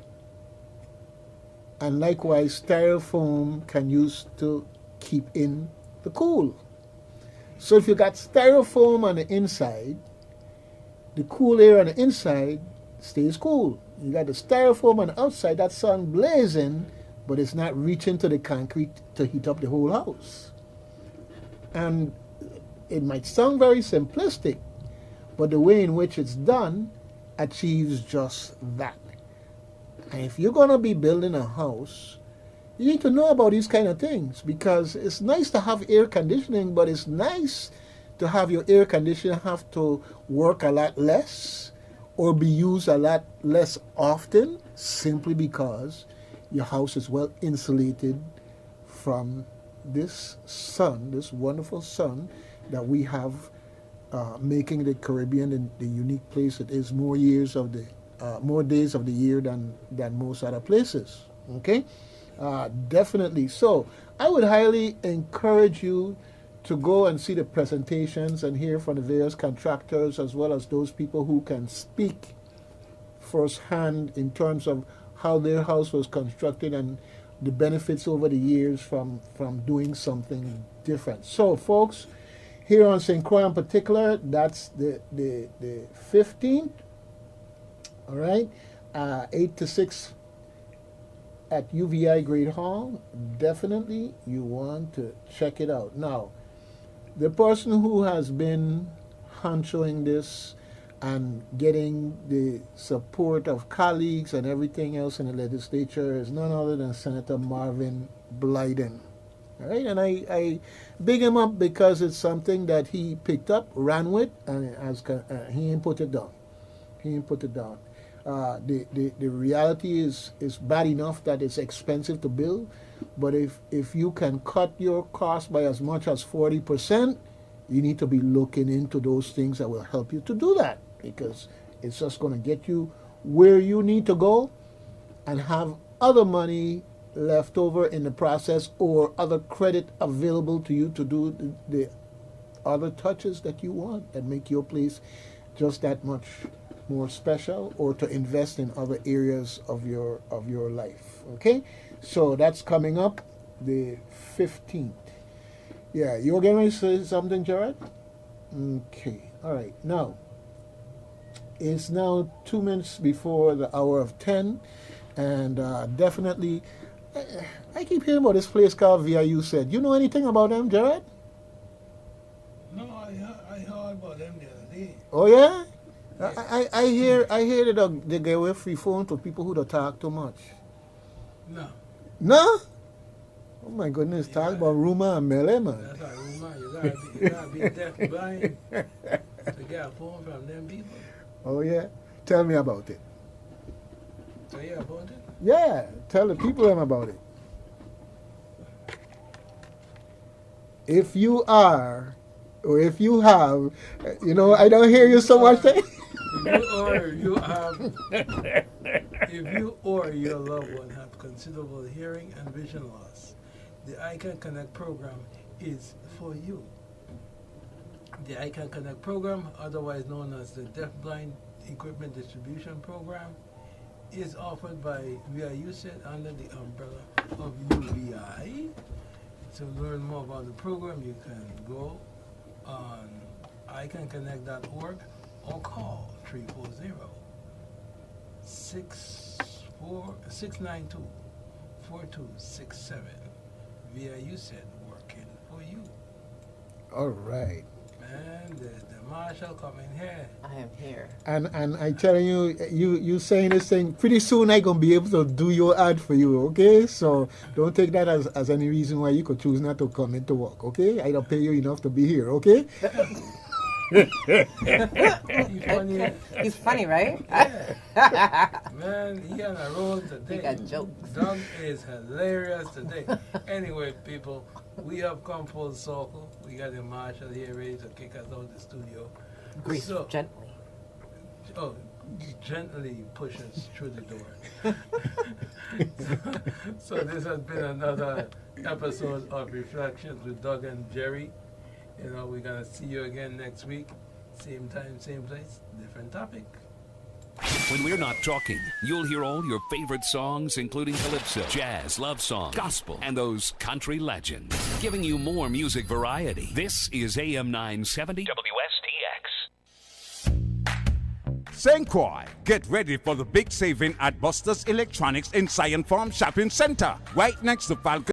And likewise, styrofoam can use to keep in the cool. So if you got styrofoam on the inside, the cool air on the inside stays cool. You got the styrofoam on the outside, that sun blazing, but it's not reaching to the concrete to heat up the whole house. And it might sound very simplistic, but the way in which it's done achieves just that. And if you're going to be building a house, you need to know about these kind of things, because it's nice to have air conditioning, but it's nice to have your air conditioner have to work a lot less or be used a lot less often, simply because your house is well insulated from this sun, this wonderful sun that we have, making the Caribbean the unique place it is, more days of the year than most other places. Okay, definitely. So I would highly encourage you to go and see the presentations and hear from the various contractors, as well as those people who can speak firsthand in terms of how their house was constructed and the benefits over the years from doing something different. So, folks, here on St. Croix in particular, that's the 15th, all right, 8 to 6 at UVI Great Hall. Definitely you want to check it out. Now, the person who has been honchoing this and getting the support of colleagues and everything else in the legislature is none other than Senator Marvin Blyden. All right, and I big him up because it's something that he picked up, ran with, and he ain't put it down. He ain't put it down. The reality is bad enough that it's expensive to build, but if you can cut your cost by as much as 40%, you need to be looking into those things that will help you to do that, because it's just going to get you where you need to go and have other money left over in the process, or other credit available to you to do the other touches that you want that make your place just that much more special, or to invest in other areas of your life. Okay, so that's coming up the 15th. Yeah, you were going to say something, Jared? Okay, all right. Now, it's now 2 minutes before the hour of 10, and definitely, I keep hearing about this place called VIU Said. You know anything about them, Jared? No, I heard about them the other day. Oh, yeah? I hear that they give away free phone to people who don't talk too much. No. No? Oh my goodness, talk about rumor and melee, man. That's not rumor. You gotta be deaf blind to get a phone from them people. Oh yeah? Tell me about it. Tell you about it? Yeah, tell the people them about it. If you are, or if you have, I don't hear you so much. If you or your loved one have considerable hearing and vision loss, the ICANN Connect program is for you. The ICANN Connect program, otherwise known as the Deaf Blind Equipment Distribution Program, is offered by VIUSET under the umbrella of UBI. To learn more about the program, you can go on icanconnect.org or call 340-692-4267. VIUSET working for you. All right. And the marshal coming here. I am here. And I telling you saying this thing, pretty soon I gonna be able to do your ad for you, okay? So don't take that as any reason why you could choose not to come into work, okay? I don't pay you enough to be here, okay? He's funny, right? Yeah. Man, he on a roll today. He got jokes. Doug is hilarious today. Anyway, people, we have come full circle. We got the marshal here ready to kick us out of the studio. Grease gently. Oh, gently push us through the door. So this has been another episode of Reflections with Doug and Jerry. We're going to see you again next week. Same time, same place, different topic. When we're not talking, you'll hear all your favorite songs, including calypso, jazz, love song, gospel, and those country legends, giving you more music variety. This is AM 970 WSTX. St. Croix, get ready for the big saving at Buster's Electronics in Science Farm Shopping Center, right next to Falcon.